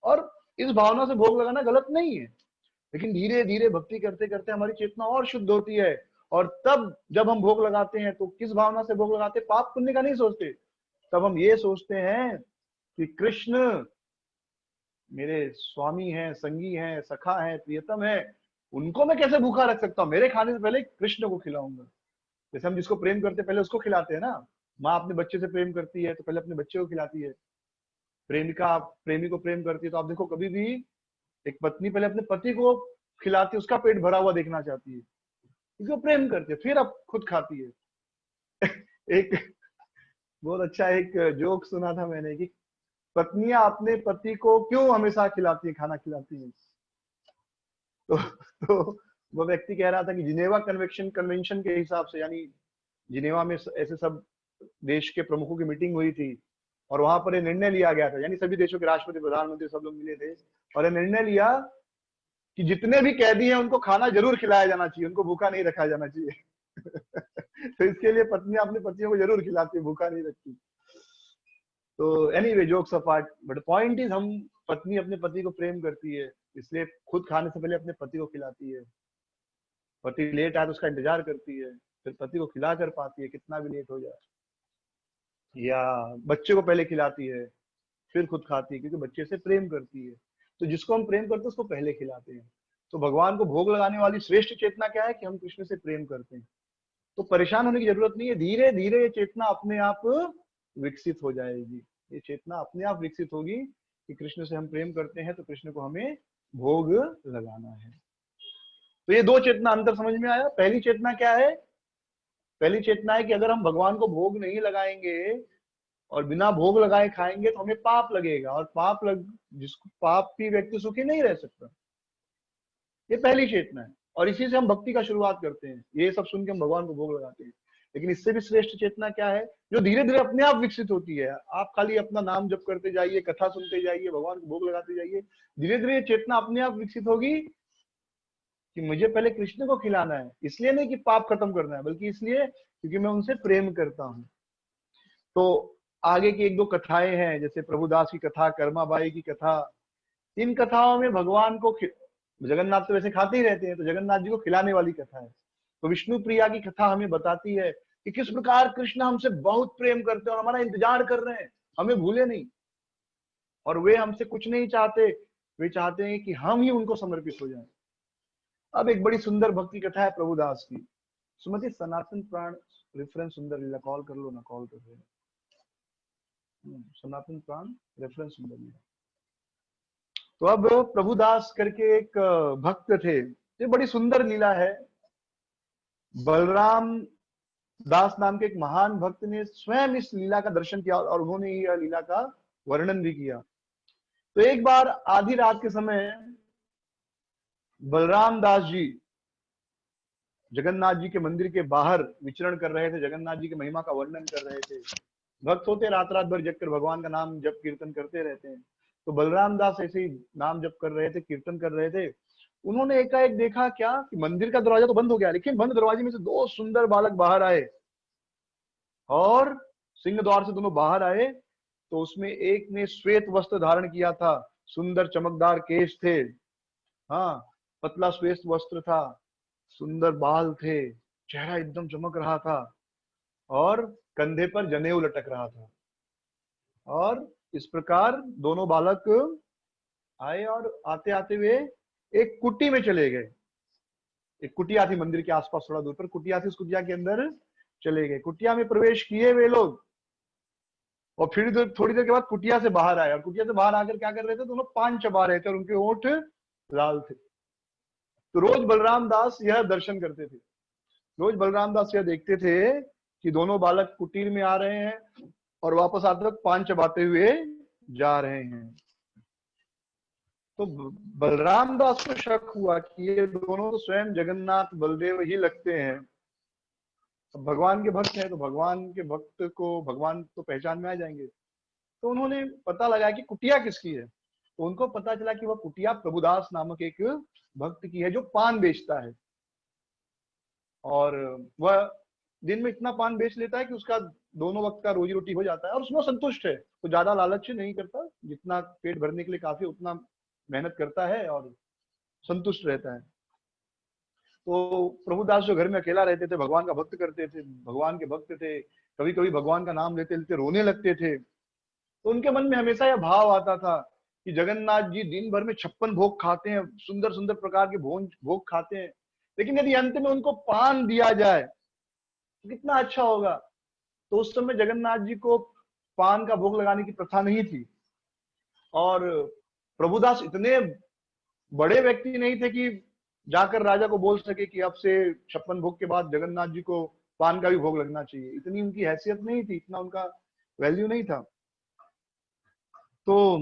और इस भावना से भोग लगाना गलत नहीं है, लेकिन धीरे धीरे भक्ति करते करते हमारी चेतना और शुद्ध होती है। और तब जब हम भोग लगाते हैं तो किस भावना से भोग लगाते हैं, पाप पुण्य का नहीं सोचते। तब हम ये सोचते हैं कि कृष्ण मेरे स्वामी हैं, संगी हैं, सखा हैं, प्रियतम है, उनको मैं कैसे भूखा रख सकता हूँ, मेरे खाने से पहले कृष्ण को खिलाऊंगा। जैसे हम जिसको प्रेम करते हैं पहले उसको खिलाते हैं ना। माँ अपने बच्चे से प्रेम करती है तो पहले अपने बच्चे को खिलाती है। प्रेमिका प्रेमी को प्रेम करती है तो आप देखो कभी भी एक पत्नी पहले अपने पति को खिलाती है, उसका पेट भरा हुआ देखना चाहती है, क्योंकि वो प्रेम करती है, फिर अब खुद खाती है। एक बहुत अच्छा एक जोक सुना था मैंने कि पत्नियां अपने पति को क्यों हमेशा खिलाती है, खाना खिलाती है। तो वो व्यक्ति कह रहा था कि जिनेवा कन्वेंशन के हिसाब से, यानी जिनेवा में ऐसे सब देश के प्रमुखों की मीटिंग हुई थी, और वहां पर ये निर्णय लिया गया था, यानी सभी देशों के राष्ट्रपति, प्रधानमंत्री सब लोग मिले थे, और ये निर्णय लिया कि जितने भी कैदी हैं उनको खाना जरूर खिलाया जाना चाहिए, उनको भूखा नहीं रखा जाना चाहिए। तो इसके लिए पत्नियां अपने पतियों को जरूर खिलाती है, भूखा नहीं रखती। तो anyway, jokes apart, but point is हम, पत्नी अपने पति को प्रेम करती है, इसलिए खुद खाने से पहले अपने पति को खिलाती है। पति लेट आए तो उसका इंतजार करती है। फिर पति को खिला कर पाती है, कितना भी लेट हो जाए। या बच्चे को पहले खिलाती है, फिर खुद खाती है, क्योंकि बच्चे से प्रेम करती है। तो जिसको हम प्रेम करते हैं उसको पहले खिलाते हैं। तो भगवान को भोग लगाने वाली श्रेष्ठ चेतना क्या है कि हम कृष्ण से प्रेम करते हैं। तो परेशान होने की जरूरत नहीं है, धीरे धीरे ये चेतना अपने आप विकसित हो जाएगी। ये चेतना अपने आप विकसित होगी कि कृष्ण से हम प्रेम करते हैं तो कृष्ण को हमें भोग लगाना है। तो ये दो चेतना अंतर समझ में आया। पहली चेतना क्या है? पहली चेतना है कि अगर हम भगवान को भोग नहीं लगाएंगे और बिना भोग लगाए खाएंगे तो हमें पाप लगेगा, और जिसको पापी व्यक्ति सुखी नहीं रह सकता। ये पहली चेतना है, और इसी से हम भक्ति का शुरुआत करते हैं। ये सब सुन के हम भगवान को भोग लगाते हैं। लेकिन इससे भी श्रेष्ठ चेतना क्या है, जो धीरे धीरे अपने आप विकसित होती है। आप खाली अपना नाम जप करते जाइए, कथा सुनते जाइए, भगवान को भोग लगाते जाइए, धीरे धीरे ये चेतना अपने आप विकसित होगी कि मुझे पहले कृष्ण को खिलाना है। इसलिए नहीं कि पाप खत्म करना है, बल्कि इसलिए क्योंकि मैं उनसे प्रेम करता हूँ। तो आगे की एक दो कथाएं हैं, जैसे प्रभुदास की कथा, कर्माबाई की कथा। इन कथाओं में भगवान को जगन्नाथ तो वैसे खाते ही रहते हैं, तो जगन्नाथ जी को खिलाने वाली कथा है। तो विष्णु प्रिया की कथा हमें बताती है कि किस प्रकार कृष्ण हमसे बहुत प्रेम करते हैं और हमारा इंतजार कर रहे हैं, हमें भूले नहीं। और वे हमसे कुछ नहीं चाहते, वे चाहते हैं कि हम ही उनको समर्पित हो जाएं। अब एक बड़ी सुंदर भक्ति कथा है प्रभुदास की। सुमति सनातन प्राण रेफरेंस सुंदर लीला, कॉल कर लो ना, कॉल कर रहे हैं। सनातन प्राण रेफरेंस सुंदर लीला। तो अब प्रभुदास करके एक भक्त थे, ये बड़ी सुंदर लीला है। बलराम दास नाम के एक महान भक्त ने स्वयं इस लीला का दर्शन किया और उन्होंने यह लीला का वर्णन भी किया। तो एक बार आधी रात के समय बलराम दास जी जगन्नाथ जी के मंदिर के बाहर विचरण कर रहे थे, जगन्नाथ जी की महिमा का वर्णन कर रहे थे। भक्त होते रात रात भर जगकर भगवान का नाम जप कीर्तन करते रहते हैं। तो बलराम दास ऐसे ही नाम जप कर रहे थे, कीर्तन कर रहे थे। उन्होंने एकाएक देखा क्या कि मंदिर का दरवाजा तो बंद हो गया, लेकिन बंद दरवाजे में से दो सुंदर बालक बाहर आए, और सिंह द्वार से दोनों बाहर आए। तो उसमें एक ने श्वेत वस्त्र धारण किया था, सुंदर चमकदार केश थे, हाँ, पतला श्वेत वस्त्र था, सुंदर बाल थे, चेहरा एकदम चमक रहा था, और कंधे पर जनेऊ लटक रहा था। और इस प्रकार दोनों बालक आए और आते आते हुए एक कुटी में चले गए। एक कुटिया थी मंदिर के आसपास, थोड़ा दूर पर कुटिया थी, उस कुटिया के अंदर चले गए। कुटिया में प्रवेश किए वे लोग, और फिर थोड़ी देर के बाद कुटिया से बाहर आए, और कुटिया से बाहर आकर क्या कर रहे थे, दोनों पान चबा रहे थे और उनके होंठ लाल थे। तो रोज बलराम दास यह दर्शन करते थे, रोज बलराम दास यह देखते थे कि दोनों बालक कुटीर में आ रहे हैं और वापस आते वक्त पान चबाते हुए जा रहे हैं। तो बलराम दास को शक हुआ कि ये दोनों तो स्वयं जगन्नाथ बलदेव ही लगते हैं। भगवान के भक्त हैं, तो भगवान के भक्त को भगवान तो पहचान में आ जाएंगे। तो उन्होंने पता लगाया कि कुटिया किसकी है। तो उनको पता चला कि वह कुटिया प्रभुदास नामक एक भक्त की है, जो पान बेचता है। और वह दिन में इतना पान बेच लेता है कि उसका दोनों वक्त का रोजी रोटी हो जाता है, और उसमें संतुष्ट है। वो ज्यादा लालच नहीं करता, जितना पेट भरने के लिए काफी उतना मेहनत करता है और संतुष्ट रहता है। तो प्रभुदास जो घर में अकेला रहते थे, भगवान का भक्त करते थे, भगवान के भक्त थे, कभी कभी भगवान का नाम लेते लेते रोने लगते थे। तो उनके मन में हमेशा यह भाव आता था कि जगन्नाथ जी दिन भर में 56 भोग खाते हैं, सुंदर सुंदर प्रकार के भोग खाते हैं, लेकिन यदि अंत में उनको पान दिया जाए तो कितना अच्छा होगा। तो उस समय जगन्नाथ जी को पान का भोग लगाने की प्रथा नहीं थी, और प्रभुदास इतने बड़े व्यक्ति नहीं थे कि जाकर राजा को बोल सके कि अब से 56 भोग के बाद जगन्नाथ जी को पान का भी भोग लगना चाहिए। इतनी उनकी हैसियत नहीं थी, इतना उनका वैल्यू नहीं था। तो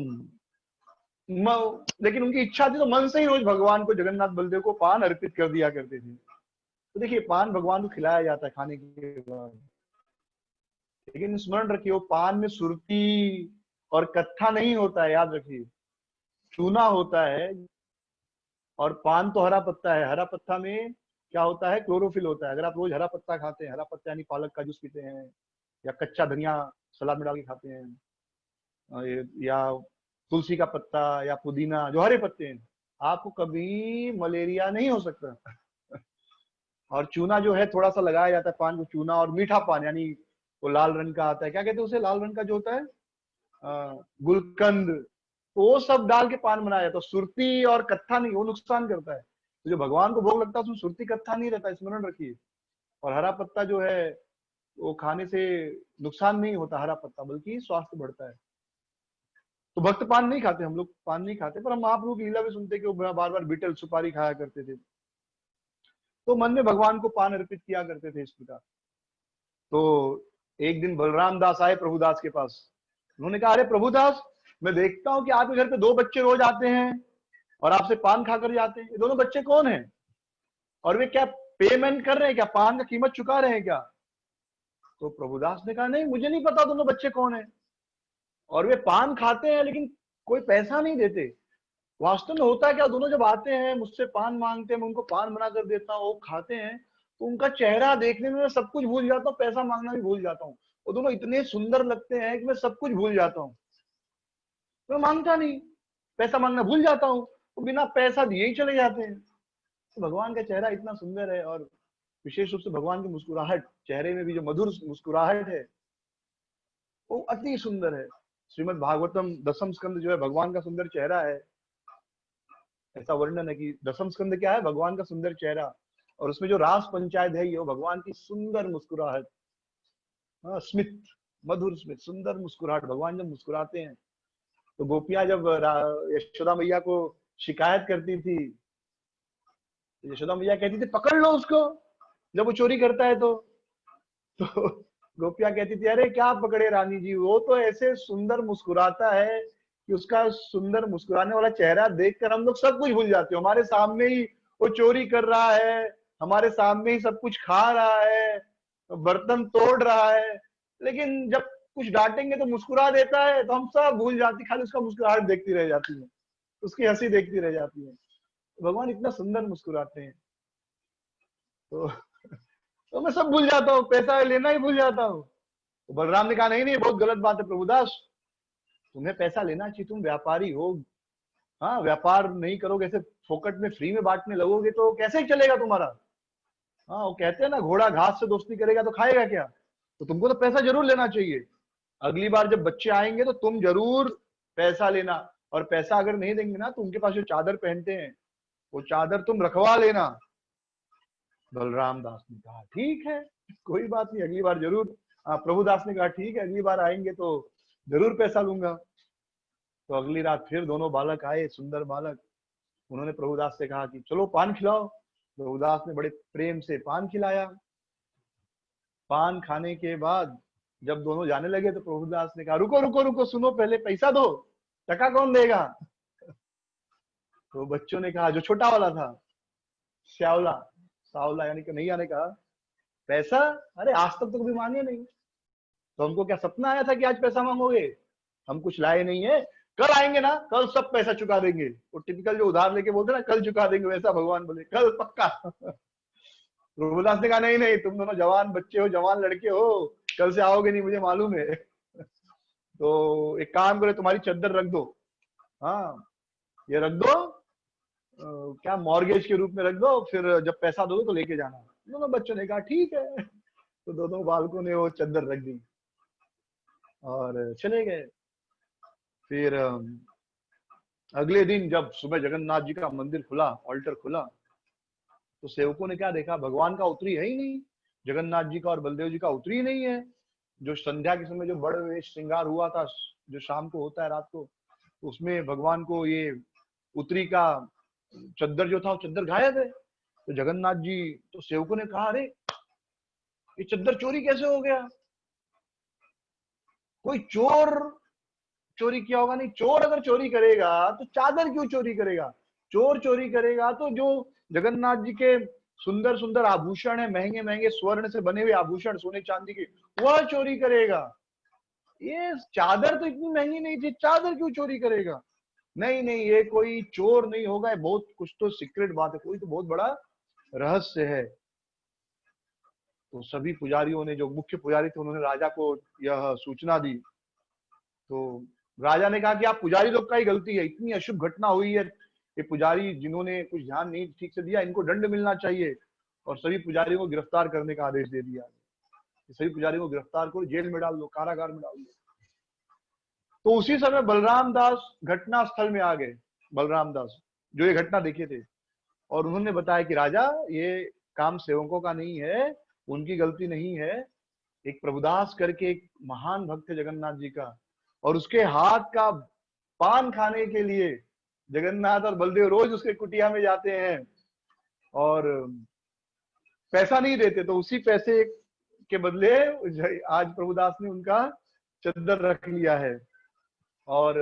लेकिन उनकी इच्छा थी, तो मन से ही रोज भगवान को, जगन्नाथ बलदेव को पान अर्पित कर दिया करते थे। तो देखिए, पान भगवान को खिलाया जाता है खाने के बाद, लेकिन स्मरण रखिए, वो पान में सुरती और कत्था नहीं होता है, याद रखिए, चूना होता है। और पान तो हरा पत्ता है, हरा पत्ता में क्या होता है, क्लोरोफिल होता है। अगर आप रोज हरा पत्ता खाते हैं, हरा पत्ता यानी पालक का जूस पीते हैं, या कच्चा धनिया सलाद में डाल के खाते हैं, या तुलसी का पत्ता या पुदीना, जो हरे पत्ते हैं, आपको कभी मलेरिया नहीं हो सकता। और चूना जो है थोड़ा सा लगाया जाता है पान को, चूना और मीठा पान, यानी वो लाल रंग का आता है, क्या कहते हैं उसे, लाल रंग का जो होता है गुलकंद, तो वो सब डाल के पान बनाया जाता है। सुरती और कत्था नहीं, वो नुकसान करता है। तो जो भगवान को भोग लगता है उसमें सुरती कत्था नहीं रहता, स्मरण रखिए। और हरा पत्ता जो है वो खाने से नुकसान नहीं होता हरा पत्ता, बल्कि स्वास्थ्य बढ़ता है। तो भक्त पान नहीं खाते, हम लोग पान नहीं खाते, पर हम महाप्रभु की लीला में सुनते कि वो बार बार बीटल सुपारी खाया करते थे, तो मन में भगवान को पान अर्पित किया करते थे इस प्रकार। तो एक दिन बलराम दास आए प्रभुदास के पास। उन्होंने कहा, अरे प्रभुदास, मैं देखता हूँ कि आपके घर पे 2 बच्चे रोज आते हैं और आपसे पान खाकर जाते हैं, ये दोनों बच्चे कौन हैं? और वे क्या पेमेंट कर रहे हैं, क्या पान का कीमत चुका रहे हैं क्या? तो प्रभुदास ने कहा, नहीं मुझे नहीं पता दोनों बच्चे कौन है, और वे पान खाते हैं लेकिन कोई पैसा नहीं देते। वास्तव में होता है क्या, दोनों जब आते हैं मुझसे पान मांगते हैं, मैं उनको पान बना कर देता हूँ, वो खाते हैं, तो उनका चेहरा देखने में मैं सब कुछ भूल जाता हूँ, पैसा मांगना भी भूल जाता हूँ। वो दोनों इतने सुंदर लगते हैं कि मैं सब कुछ भूल जाता हूँ, मैं मांगता नहीं, पैसा मांगना भूल जाता हूँ, तो बिना पैसा दिए ही चले जाते हैं। तो भगवान का चेहरा इतना सुंदर है, और विशेष रूप से भगवान की मुस्कुराहट, चेहरे में भी जो मधुर मुस्कुराहट है वो अति सुंदर है। श्रीमद् भागवतम 10वीं स्कंद जो है भगवान का सुंदर चेहरा है, ऐसा वर्णन है कि 10वीं स्कंद क्या है, भगवान का सुंदर चेहरा, और उसमें जो रास पंचायत है ये भगवान की सुंदर मुस्कुराहट, स्मित, मधुर स्मित, सुंदर मुस्कुराहट। भगवान जब मुस्कुराते हैं तो गोपियां जब यशोदा मैया को शिकायत करती थी, यशोदा मैया कहती थी पकड़ लो उसको, जब वो चोरी करता है तो गोपियां कहती थी, अरे क्या पकड़े रानी जी, वो तो ऐसे सुंदर मुस्कुराता है कि उसका सुंदर मुस्कुराने वाला चेहरा देखकर हम लोग सब कुछ भूल जाते हो, हमारे सामने ही वो चोरी कर रहा है, हमारे सामने ही सब कुछ खा रहा है, बर्तन तोड़ रहा है, लेकिन जब कुछ डांटेंगे तो मुस्कुरा देता है, तो हम सब भूल जाती, खाली उसका मुस्कुराहट देखती रह जाती है, उसकी हंसी देखती रह जाती है। भगवान इतना सुंदर मुस्कुराते हैं, तो मैं सब भूल जाता हूँ, पैसा लेना ही भूल जाता हूँ। तो बलराम ने कहा, नहीं नहीं, बहुत गलत बात है प्रभुदास, तुम्हें पैसा लेना चाहिए, तुम व्यापारी हो, हाँ व्यापार नहीं करोगे, ऐसे फोकट में फ्री में बांटने लगोगे तो कैसे चलेगा तुम्हारा। हाँ वो कहते हैं ना, घोड़ा घास से दोस्ती करेगा तो खाएगा क्या, तो तुमको तो पैसा जरूर लेना चाहिए। अगली बार जब बच्चे आएंगे तो तुम जरूर पैसा लेना, और पैसा अगर नहीं देंगे ना तो उनके पास जो चादर पहनते हैं वो चादर तुम रखवा लेना। बलराम दास ने कहा ठीक है, कोई बात नहीं, अगली बार जरूर। प्रभुदास ने कहा ठीक है, अगली बार आएंगे तो जरूर पैसा लूंगा। तो अगली रात फिर दोनों बालक आए, सुंदर बालक, उन्होंने प्रभुदास से कहा कि चलो पान खिलाओ। प्रभुदास ने बड़े प्रेम से पान खिलाया। पान खाने के बाद जब दोनों जाने लगे तो प्रभुदास ने कहा, रुको रुको रुको, सुनो, पहले पैसा दो, टका कौन देगा? तो बच्चों ने कहा, जो छोटा वाला था, श्यावला, सावला यानी कन्हैया ने कहा, पैसा? अरे आज तक तो कभी मांगे नहीं, तो हमको क्या सपना आया था कि आज पैसा मांगोगे? हम कुछ लाए नहीं है, कल आएंगे ना, कल सब पैसा चुका देंगे। वो टिपिकल जो उधार लेके बोलते ना, कल चुका देंगे, वैसा भगवान बोले कल पक्का। प्रभुदास ने कहा, नहीं नहीं, तुम दोनों जवान बच्चे हो, जवान लड़के हो, कल से आओगे नहीं, मुझे मालूम है। तो एक काम करो, तुम्हारी चद्दर रख दो, हाँ ये रख दो, क्या मॉर्गेज के रूप में रख दो, फिर जब पैसा दोगे तो लेके जाना। दोनों बच्चों ने कहा ठीक है। तो दोनों बालकों ने वो चद्दर रख दी और चले गए। फिर अगले दिन जब सुबह जगन्नाथ जी का मंदिर खुला, ऑल्टर खुला, तो सेवकों ने क्या देखा, भगवान का उतरी है ही नहीं, जगन्नाथ जी का और बलदेव जी का उतरी ही नहीं है। जो संध्या के समय जो बड़ वेश श्रृंगार हुआ था, जो शाम को होता है रात को, उसमें भगवान को ये उतरी का चद्दर जो था वो चद्दर गायब है। तो जगन्नाथ जी, तो सेवकों ने कहा, अरे ये चद्दर चोरी कैसे हो गया? कोई चोर चोरी किया होगा। नहीं, चोर अगर चोरी करेगा तो चादर क्यों चोरी करेगा? चोर चोरी करेगा तो जो जगन्नाथ जी के सुंदर सुंदर आभूषण है, महंगे महंगे स्वर्ण से बने हुए आभूषण, सोने चांदी के, वह चोरी करेगा। ये चादर तो इतनी महंगी नहीं थी, चादर क्यों चोरी करेगा? नहीं नहीं, ये कोई चोर नहीं होगा, ये बहुत कुछ तो सीक्रेट बात है, कोई तो बहुत बड़ा रहस्य है। तो सभी पुजारियों ने, जो मुख्य पुजारी थे, उन्होंने राजा को यह सूचना दी। तो राजा ने कहा कि आप पुजारी लोग का ही गलती है, इतनी अशुभ घटना हुई है, ये पुजारी जिन्होंने कुछ ध्यान नहीं ठीक से दिया, इनको दंड मिलना चाहिए। और सभी पुजारियों को गिरफ्तार करने का आदेश दे दिया। सभी पुजारियों को गिरफ्तार करो, जेल में डाल दो, कारागार में डाल दो। तो उसी समय बलराम दास घटना स्थल में आ गए। बलराम दास जो ये घटना देखे थे, और उन्होंने बताया कि राजा, ये काम सेवकों का नहीं है, उनकी गलती नहीं है। एक प्रभुदास करके एक महान भक्त है जगन्नाथ जी का, और उसके हाथ का पान खाने के लिए जगन्नाथ और बलदेव रोज उसके कुटिया में जाते हैं और पैसा नहीं देते। तो उसी पैसे के बदले आज प्रभुदास ने उनका चद्दर रख लिया है। और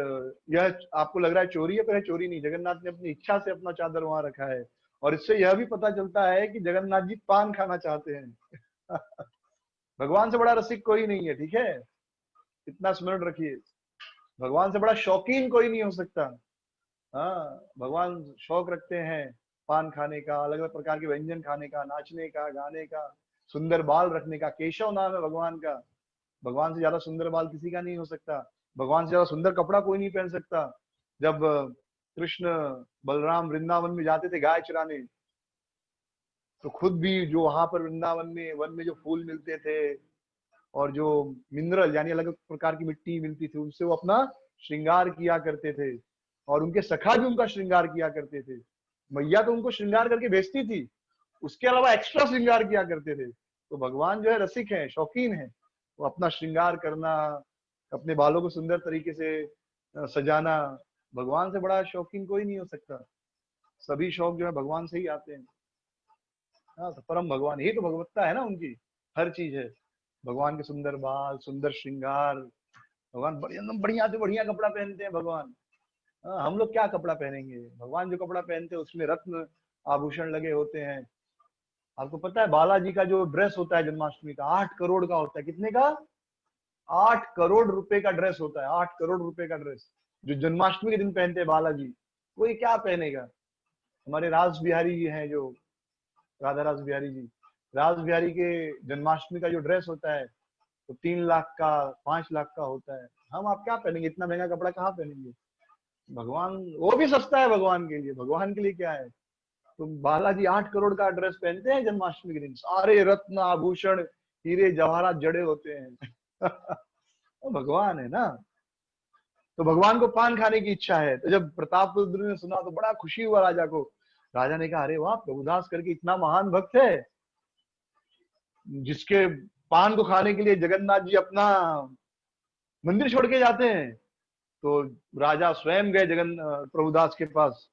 यह आपको लग रहा है चोरी है, पर है चोरी नहीं। जगन्नाथ ने अपनी इच्छा से अपना चादर वहां रखा है। और इससे यह भी पता चलता है कि जगन्नाथ जी पान खाना चाहते हैं। भगवान से बड़ा रसिक कोई नहीं है, ठीक है, इतना स्मरण रखिए। भगवान से बड़ा शौकीन कोई नहीं हो सकता। हाँ, भगवान शौक रखते हैं पान खाने का, अलग अलग प्रकार के व्यंजन खाने का, नाचने का, गाने का, सुंदर बाल रखने का। केशव नाम है भगवान का। भगवान से ज्यादा सुंदर बाल किसी का नहीं हो सकता। भगवान से ज्यादा सुंदर कपड़ा कोई नहीं पहन सकता। जब कृष्ण बलराम वृंदावन में जाते थे गाय चराने, तो खुद भी जो वहां पर वृंदावन में वन में जो फूल मिलते थे और जो मिनरल यानी अलग अलग प्रकार की मिट्टी मिलती थी, उनसे वो अपना श्रृंगार किया करते थे। और उनके सखा भी उनका श्रृंगार किया करते थे। मैया तो उनको श्रृंगार करके भेजती थी, उसके अलावा एक्स्ट्रा श्रृंगार किया करते थे। तो भगवान जो है रसिक है, शौकीन है। वो अपना श्रृंगार करना, अपने बालों को सुंदर तरीके से सजाना, भगवान से बड़ा शौकीन कोई नहीं हो सकता। सभी शौक जो है भगवान से ही आते हैं। हाँ, तो परम भगवान ही तो भगवत्ता है ना उनकी, हर चीज है। भगवान के सुंदर बाल, सुंदर श्रृंगार, भगवान एकदम बढ़िया से बढ़िया कपड़ा पहनते हैं भगवान। हाँ, हम लोग क्या कपड़ा पहनेंगे? भगवान जो कपड़ा पहनते हैं उसमें रत्न आभूषण लगे होते हैं। आपको पता है बालाजी का जो ड्रेस होता है जन्माष्टमी का 8 करोड़ का होता है। कितने का? 8 करोड़ रुपए का ड्रेस होता है। 8 करोड़ रुपए का ड्रेस जो जन्माष्टमी के दिन पहनते हैं बालाजी। कोई क्या पहनेगा? हमारे रास बिहारी जी हैं, जो राधा रास बिहारी जी, रास बिहारी के जन्माष्टमी का जो ड्रेस होता है तो 3 लाख का, 5 लाख का होता है। हम आप क्या पहनेंगे? इतना महंगा कपड़ा कहाँ पहनेंगे? भगवान वो भी सस्ता है भगवान के लिए। भगवान के लिए क्या है? तो बालाजी 8 करोड़ का ड्रेस पहनते हैं जन्माष्टमी के दिन। सारे रत्न आभूषण हीरे जवाहरात जड़े होते हैं। तो भगवान है ना। तो भगवान को पान खाने की इच्छा है। तो जब प्रतापरुद्र ने सुना तो बड़ा खुशी हुआ राजा को। राजा ने कहा, अरे वाह, प्रभुदास करके इतना महान भक्त है जिसके पान को खाने के लिए जगन्नाथ जी अपना मंदिर छोड़ के जाते हैं। तो राजा स्वयं गए प्रभुदास के पास।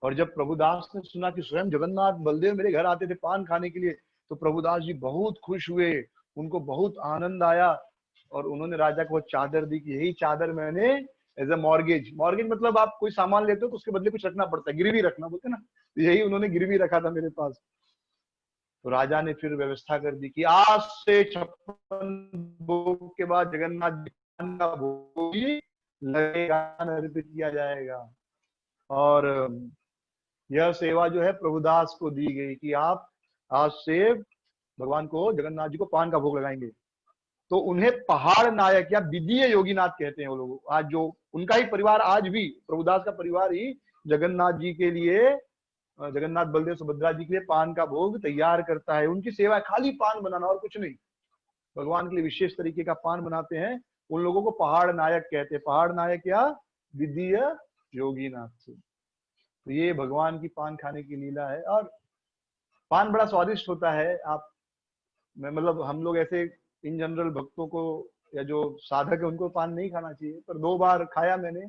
और जब प्रभुदास ने सुना कि स्वयं जगन्नाथ बलदेव मेरे घर आते थे पान खाने के लिए, तो प्रभुदास जी बहुत खुश हुए, उनको बहुत आनंद आया। और उन्होंने राजा को चादर दी कि यही चादर मैंने एज ए मॉर्गेज, मॉर्गेज मतलब आप कोई सामान लेते हो तो उसके बदले कुछ रखना पड़ता है, गिरवी रखना बोलते ना, तो यही उन्होंने गिरवी रखा था मेरे पास। तो राजा ने फिर व्यवस्था कर दी कि आज से 56 भोग के बाद जगन्नाथ जी का भोग लगेगा, अर्पित किया जाएगा। और यह सेवा जो है प्रभुदास को दी गई कि आप आज से भगवान को, जगन्नाथ जी को पान का भोग लगाएंगे। तो उन्हें पहाड़ नायक या विदीय योगीनाथ कहते हैं वो लोग। आज जो उनका ही परिवार, आज भी प्रभुदास का परिवार ही जगन्नाथ जी के लिए, जगन्नाथ बलदेव सुभद्रा जी के लिए पान का भोग तैयार करता है। उनकी सेवा खाली पान बनाना और कुछ नहीं। भगवान के लिए विशेष तरीके का पान बनाते हैं। उन लोगों को पहाड़ नायक कहते हैं। पहाड़ नायक या विदीय योगीनाथ। तो ये भगवान की पान खाने की लीला है। और पान बड़ा स्वादिष्ट होता है। आप मतलब हम लोग ऐसे इन जनरल भक्तों को या जो साधक है उनको पान नहीं खाना चाहिए, पर 2 बार खाया मैंने।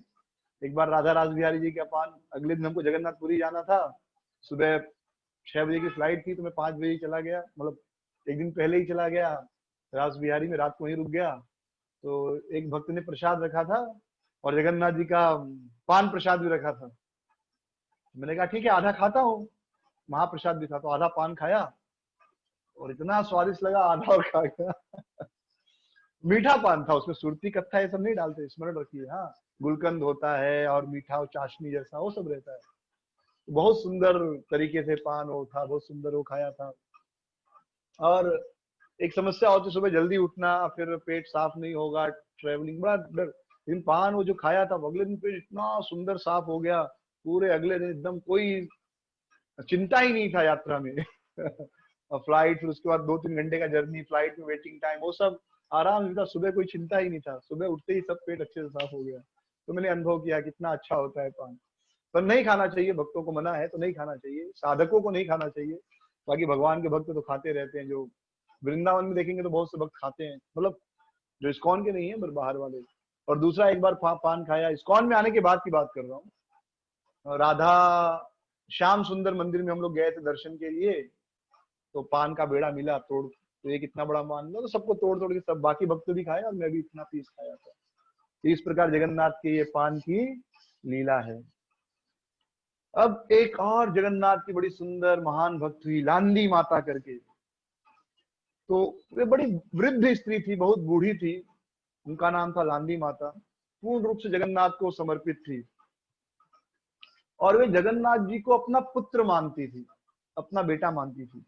एक बार राधा रास बिहारी जी का पान, अगले दिन हमको जगन्नाथपुरी जाना था, सुबह 6 बजे की फ्लाइट थी, तो मैं 5 बजे चला गया, मतलब एक दिन पहले ही चला गया रास बिहारी में, रात को वहीं रुक गया। तो एक भक्त ने प्रसाद रखा था और जगन्नाथ जी का पान प्रसाद भी रखा था। मैंने कहा ठीक है, आधा खाता हूँ, महाप्रसाद भी था, तो आधा पान खाया और इतना स्वादिष्ट लगा, आधा और खा गया। मीठा पान था, उसमें सुरती कत्था ये सब नहीं डालते, स्मरण रखिए। हाँ, गुलकंद होता है और मीठा और चाशनी जैसा वो सब रहता है। बहुत सुंदर तरीके से पान वो था, बहुत सुंदर वो खाया था। और एक समस्या होती, सुबह जल्दी उठना, फिर पेट साफ नहीं होगा, ट्रेवलिंग बड़ा डर। लेकिन पान वो जो खाया था अगले दिन पेट इतना सुंदर साफ हो गया, पूरे अगले दिन एकदम कोई चिंता ही नहीं था यात्रा में। और फ्लाइट, फिर उसके बाद 2-3 घंटे का जर्नी, फ्लाइट में वेटिंग टाइम, वो सब आराम मिलता। सुबह कोई चिंता ही नहीं था, सुबह उठते ही सब पेट अच्छे से साफ हो गया। तो मैंने अनुभव किया कितना अच्छा होता है पान। पर नहीं खाना चाहिए, भक्तों को मना है तो नहीं खाना चाहिए, साधकों को नहीं खाना चाहिए। बाकी भगवान के भक्त तो खाते रहते हैं। जो वृंदावन में देखेंगे तो बहुत से भक्त खाते हैं, मतलब जो इस्कॉन के नहीं है पर बाहर वाले। और दूसरा, एक बार पान खाया, इस्कॉन में आने के बाद की बात कर रहा हूँ, राधा श्याम सुंदर मंदिर में हम लोग गए थे दर्शन के लिए। तो पान का बेड़ा मिला तोड़, तो एक इतना बड़ा मान लो, तो सबको तोड़ तोड़ के सब, बाकी भक्त भी खाए और मैं भी इतना पीस खाया था। तो इस प्रकार जगन्नाथ के ये पान की लीला है। अब एक और जगन्नाथ की बड़ी सुंदर महान भक्त हुई, लांदी माता करके। तो वे बड़ी वृद्ध स्त्री थी, बहुत बूढ़ी थी, उनका नाम था लांदी माता। पूर्ण रूप से जगन्नाथ को समर्पित थी और वे जगन्नाथ जी को अपना पुत्र मानती थी, अपना बेटा मानती थी।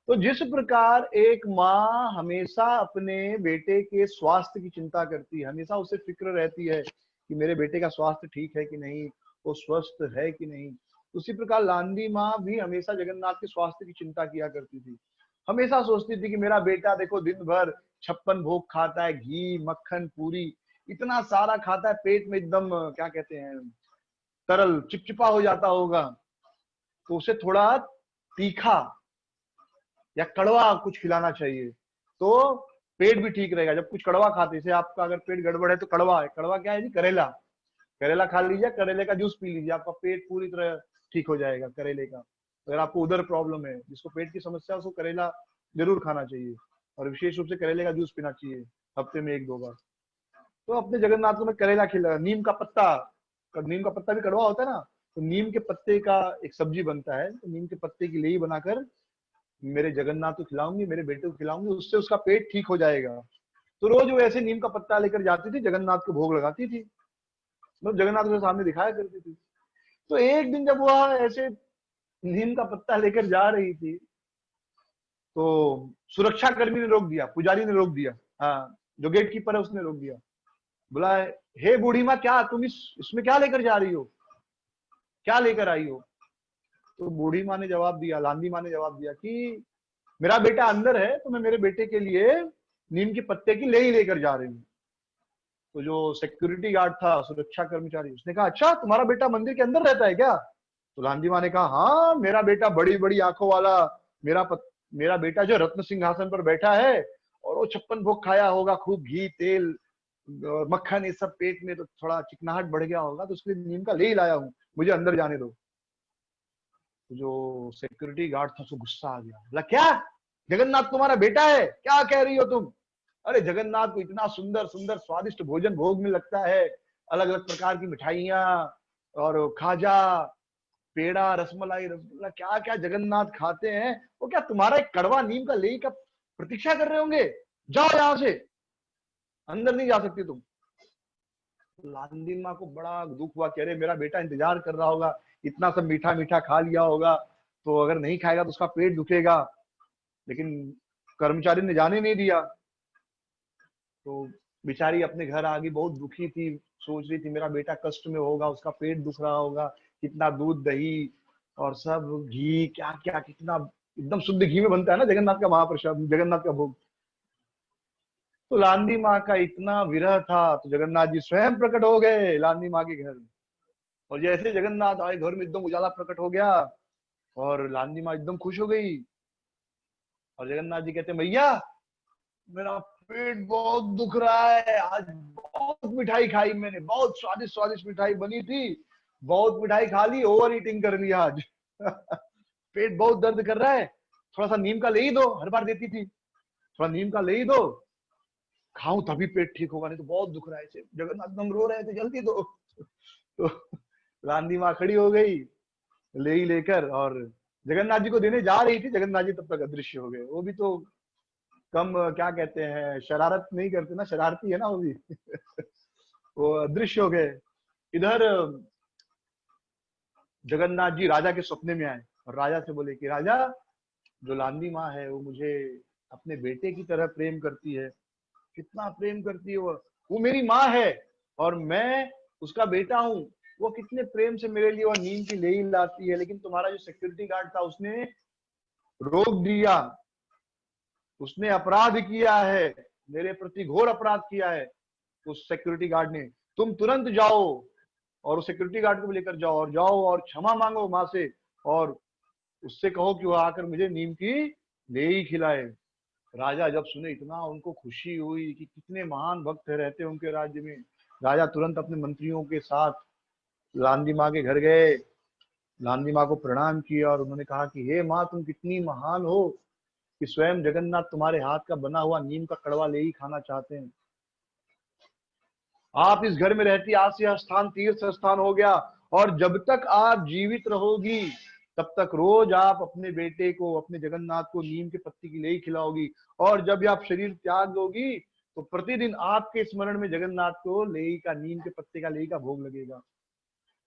तो जिस प्रकार एक माँ हमेशा अपने बेटे के स्वास्थ्य की चिंता करती है, हमेशा उसे फिक्र रहती है कि मेरे बेटे का स्वास्थ्य ठीक है कि नहीं, वो स्वस्थ है कि नहीं, उसी प्रकार लांदी माँ भी हमेशा जगन्नाथ के स्वास्थ्य की चिंता किया करती थी। हमेशा सोचती थी कि मेरा बेटा देखो दिन भर 56 भोग खाता है, घी मक्खन पूरी इतना सारा खाता है, पेट में एकदम क्या कहते हैं तरल चिपचिपा हो जाता होगा, तो उसे थोड़ा तीखा या कड़वा कुछ खिलाना चाहिए, तो पेट भी ठीक रहेगा। जब कुछ कड़वा खाते, जैसे आपका अगर पेट गड़बड़ है तो कड़वा है, कड़वा क्या है जी, करेला, करेला खा लीजिए, करेले का जूस पी लीजिए, आपका पेट पूरी तरह ठीक हो जाएगा करेले का। अगर आपको उधर प्रॉब्लम है, जिसको पेट की समस्या है, उसको करेला जरूर खाना चाहिए और विशेष रूप से करेले का जूस पीना चाहिए हफ्ते में 1-2 बार। तो अपने जगन्नाथ को मैं करेला खिला, नीम का पत्ता, नीम का पत्ता भी कड़वा होता है ना, तो नीम के पत्ते का एक सब्जी बनता है, तो नीम के पत्ते की लेई बनाकर मेरे जगन्नाथ को खिलाऊंगी, मेरे बेटे को खिलाऊंगी, उससे उसका पेट ठीक हो जाएगा। तो रोज वो ऐसे नीम का पत्ता लेकर जाती थी, जगन्नाथ को भोग लगाती थी, मतलब जगन्नाथ के सामने दिखाया करती थी। तो एक दिन जब वह ऐसे नीम का पत्ता लेकर जा रही थी, तो सुरक्षा कर्मी ने रोक दिया, पुजारी ने रोक दिया, हाँ जो गेट कीपर है उसने रोक दिया, बोला हे बूढ़ी माँ, क्या तुम इसमें क्या लेकर जा रही हो, क्या लेकर आई हो? तो बूढ़ी माँ ने जवाब दिया, लांदी माँ ने जवाब दिया कि मेरा बेटा अंदर है, तो मैं मेरे बेटे के लिए नीम के पत्ते की लेई लेकर जा रही हूँ। तो जो सिक्योरिटी गार्ड था, सुरक्षा कर्मचारी, उसने कहा अच्छा तुम्हारा बेटा मंदिर के अंदर रहता है क्या? तो लांदी माँ ने कहा हाँ, मेरा बेटा बड़ी बड़ी आंखों वाला, मेरा बेटा जो रत्न सिंहासन पर बैठा है, और वो 56 भोग खाया होगा, खूब घी तेल और मक्खन ये सब पेट में, तो थोड़ा चिकनाहट बढ़ गया होगा, तो उसके लिए नीम का ले लाया हूँ, मुझे अंदर जाने दो। तो जो सिक्योरिटी गार्ड था उसको गुस्सा आ गया, बोला क्या जगन्नाथ तुम्हारा बेटा है, क्या कह रही हो तुम? अरे जगन्नाथ को इतना सुंदर सुंदर स्वादिष्ट भोजन भोग में लगता है, अलग अलग प्रकार की मिठाइयाँ और खाजा, पेड़ा, रसमलाई, रसगुल्ला, क्या क्या जगन्नाथ खाते हैं, वो क्या तुम्हारा एक कड़वा नीम का लेई का प्रतीक्षा कर रहे होंगे? जाओ यहां से, अंदर नहीं जा सकती तुम। लांदी माँ को बड़ा दुख हुआ, कह रहे मेरा बेटा इंतजार कर रहा होगा, इतना सब मीठा मीठा खा लिया होगा, तो अगर नहीं खाएगा तो उसका पेट दुखेगा। लेकिन कर्मचारी ने जाने नहीं दिया। तो बेचारी अपने घर आ गई, बहुत दुखी थी, सोच रही थी मेरा बेटा कष्ट में होगा, उसका पेट दुख रहा होगा, कितना दूध दही और सब घी, क्या क्या कितना एकदम शुद्ध घी में बनता है ना जगन्नाथ का महाप्रसाद, जगन्नाथ का भोग। तो लांदी माँ का इतना विरह था, तो जगन्नाथ जी स्वयं प्रकट हो गए लांदी माँ के घर। और जैसे जगन्नाथ आए, घर में एकदम उजाला प्रकट हो गया और लांदी माँ एकदम खुश हो गई। और जगन्नाथ जी कहते मैया, मेरा पेट बहुत दुख रहा है, आज बहुत मिठाई खाई मैंने, बहुत स्वादिष्ट स्वादिष्ट मिठाई बनी थी, बहुत मिठाई खा ली, ओवर ईटिंग कर लिया आज। पेट बहुत दर्द कर रहा है, थोड़ा सा नीम का ले ही दो, हर बार देती थी, थोड़ा नीम का ले ही दो, खाऊं तभी पेट ठीक होगा, नहीं तो बहुत दुख रहा है। जगन्नाथ हम रो रहे थे, जल्दी दो। तो लांदी माँ खड़ी हो गई ले ही लेकर, और जगन्नाथ जी को देने जा रही थी, जगन्नाथ जी तब तक अदृश्य हो गए। वो भी तो कम क्या कहते हैं, शरारत नहीं करते ना, शरारती है ना वो भी। वो अदृश्य हो गए। इधर जगन्नाथ जी राजा के सपने में आए और राजा से बोले कि राजा, जो लांदी माँ है वो मुझे अपने बेटे की तरह प्रेम करती है, कितना प्रेम करती है वो मेरी माँ है और मैं उसका बेटा हूँ, वो कितने प्रेम से मेरे लिए वो नीम की लेई लाती है, लेकिन तुम्हारा जो सिक्योरिटी गार्ड था उसने रोक दिया, उसने अपराध किया है, मेरे प्रति घोर अपराध किया है, उस सिक्योरिटी गार्ड ने, तुम तुरंत जाओ और उस सिक्योरिटी गार्ड को भी लेकर जाओ और जाओ और क्षमा मांगो माँ से, और उससे कहो कि वो आकर मुझे नीम की लेई खिलाए। राजा जब सुने, इतना उनको खुशी हुई कि कितने महान भक्त रहते हैं उनके राज्य में। राजा तुरंत अपने मंत्रियों के साथ लांदी माँ के घर गए, लांदी माँ को प्रणाम किया और उन्होंने कहा कि हे माँ, तुम कितनी महान हो कि स्वयं जगन्नाथ तुम्हारे हाथ का बना हुआ नीम का कड़वा ले ही खाना चाहते हैं। आप इस घर में रहती, आज से यह स्थान तीर्थ स्थान हो गया, और जब तक आप जीवित रहोगी तब तक रोज आप अपने बेटे को, अपने जगन्नाथ को नीम के पत्ते की लेई खिलाओगी, और जब आप शरीर त्याग दोगी तो प्रतिदिन आपके स्मरण में जगन्नाथ को लेई का, नीम के पत्ते का लेई का भोग लगेगा।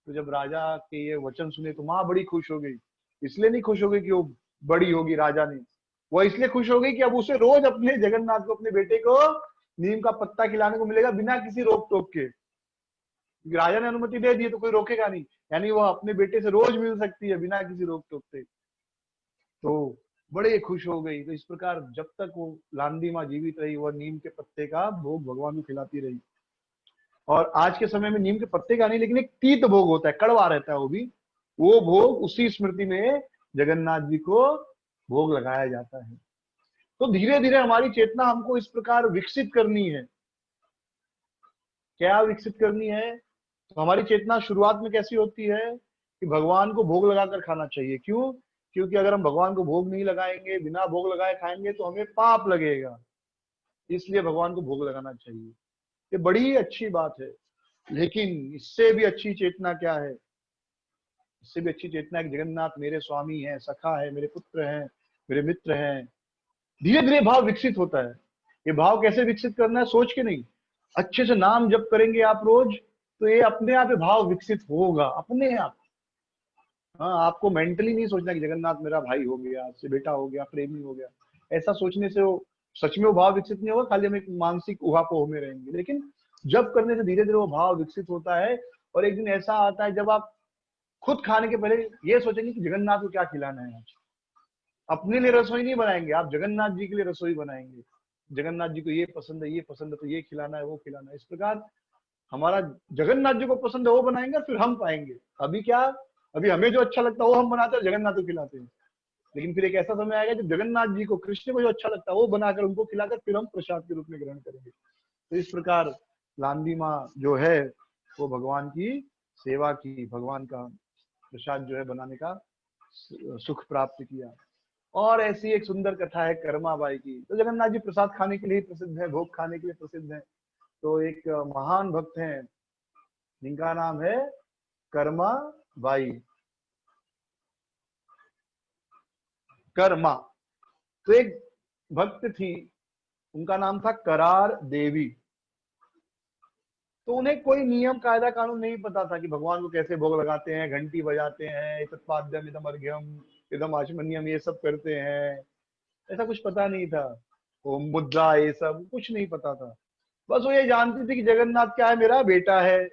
तो जब राजा के ये वचन सुने तो माँ बड़ी खुश हो गई। इसलिए नहीं खुश हो गई कि वो बड़ी होगी राजा ने, वो इसलिए खुश हो गई कि अब उसे रोज अपने जगन्नाथ को, अपने बेटे को नीम का पत्ता खिलाने को मिलेगा बिना किसी रोक टोक के। राजा ने अनुमति दे दी तो कोई रोकेगा नहीं, यानी वह अपने बेटे से रोज मिल सकती है बिना किसी रोक टोक के। तो बड़े खुश हो गई। तो इस प्रकार जब तक वो लांदी माँ जीवित रही, वह नीम के पत्ते का भोग भगवान को खिलाती रही। और आज के समय में नीम के पत्ते का नहीं, लेकिन एक तीत भोग होता है, कड़वा रहता है वो भी, वो भोग उसी स्मृति में जगन्नाथ जी को भोग लगाया जाता है। तो धीरे धीरे हमारी चेतना हमको इस प्रकार विकसित करनी है। क्या विकसित करनी है? तो हमारी चेतना शुरुआत में कैसी होती है कि भगवान को भोग लगाकर खाना चाहिए। क्यों? क्योंकि अगर हम भगवान को भोग नहीं लगाएंगे, बिना भोग लगाए खाएंगे तो हमें पाप लगेगा, इसलिए भगवान को भोग लगाना चाहिए। ये बड़ी अच्छी बात है। लेकिन इससे भी अच्छी चेतना क्या है? इससे भी अच्छी चेतना है कि जगन्नाथ मेरे स्वामी हैं, सखा है, मेरे पुत्र हैं, मेरे मित्र हैं। धीरे धीरे भाव विकसित होता है। ये भाव कैसे विकसित करना है? सोच के नहीं, अच्छे से नाम जप करेंगे आप रोज, तो ये अपने आप ये भाव विकसित होगा, अपने आप। हाँ, आपको मेंटली नहीं सोचना कि जगन्नाथ मेरा भाई हो गया, से बेटा हो गया, प्रेमी हो गया। ऐसा सोचने से वो सच में वो भाव विकसित नहीं होगा, खाली हम एक मानसिक उहापोह में रहेंगे। लेकिन जब करने से धीरे धीरे वो भाव विकसित होता है, और एक दिन ऐसा आता है जब आप खुद खाने के पहले ये सोचेंगे कि जगन्नाथ को क्या खिलाना है आज। अपने लिए रसोई नहीं बनाएंगे, आप जगन्नाथ जी के लिए रसोई बनाएंगे। जगन्नाथ जी को ये पसंद है, ये पसंद है, तो ये खिलाना है, वो खिलाना है। इस प्रकार हमारा जगन्नाथ जी को पसंद है वो बनाएंगे, फिर हम पाएंगे। अभी क्या, अभी हमें जो अच्छा लगता है वो हम बनाते हैं, जगन्नाथ को खिलाते हैं। लेकिन फिर एक ऐसा समय आएगा जब जगन्नाथ जी को, कृष्ण को जो अच्छा लगता है वो बनाकर उनको खिलाकर फिर हम प्रसाद के रूप में ग्रहण करेंगे। तो इस प्रकार लांदी माँ जो है वो भगवान की सेवा की, भगवान का प्रसाद जो है बनाने का सुख प्राप्त किया। और ऐसी एक सुंदर कथा है कर्मा बाई की। तो जगन्नाथ जी प्रसाद खाने के लिए प्रसिद्ध है, भोग खाने के लिए प्रसिद्ध है। तो एक महान भक्त हैं जिनका नाम है कर्मा बाई। कर्मा, तो एक भक्त थी, उनका नाम था करार देवी। तो उन्हें कोई नियम कायदा कानून नहीं पता था कि भगवान को कैसे भोग लगाते हैं, घंटी बजाते हैं, तत्पाद्यम इदम अर्घ्यम इदम आचमन्यम, ये सब करते हैं, ऐसा कुछ पता नहीं था। वो मुद्रा ये सब कुछ नहीं पता था। बस वो ये जानती थी कि जगन्नाथ क्या है, मेरा बेटा है।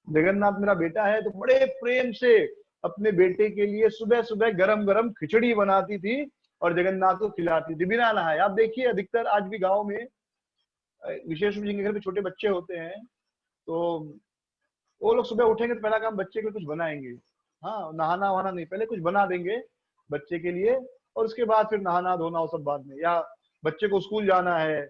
जगन्नाथ मेरा बेटा है। तो बड़े प्रेम से अपने बेटे के लिए सुबह सुबह गरम गरम खिचड़ी बनाती थी और जगन्नाथ को खिलाती थी बिना नहाए। आप देखिए अधिकतर आज भी गाँव में, विशेष रूप से जिनके घर में छोटे बच्चे होते हैं, तो वो लोग सुबह उठेंगे तो पहला काम बच्चे के लिए कुछ बनाएंगे। हाँ, नहाना वहाना नहीं, पहले कुछ बना देंगे बच्चे के लिए, और उसके बाद फिर नहाना धोना वो सब बाद में। या बच्चे को स्कूल जाना है,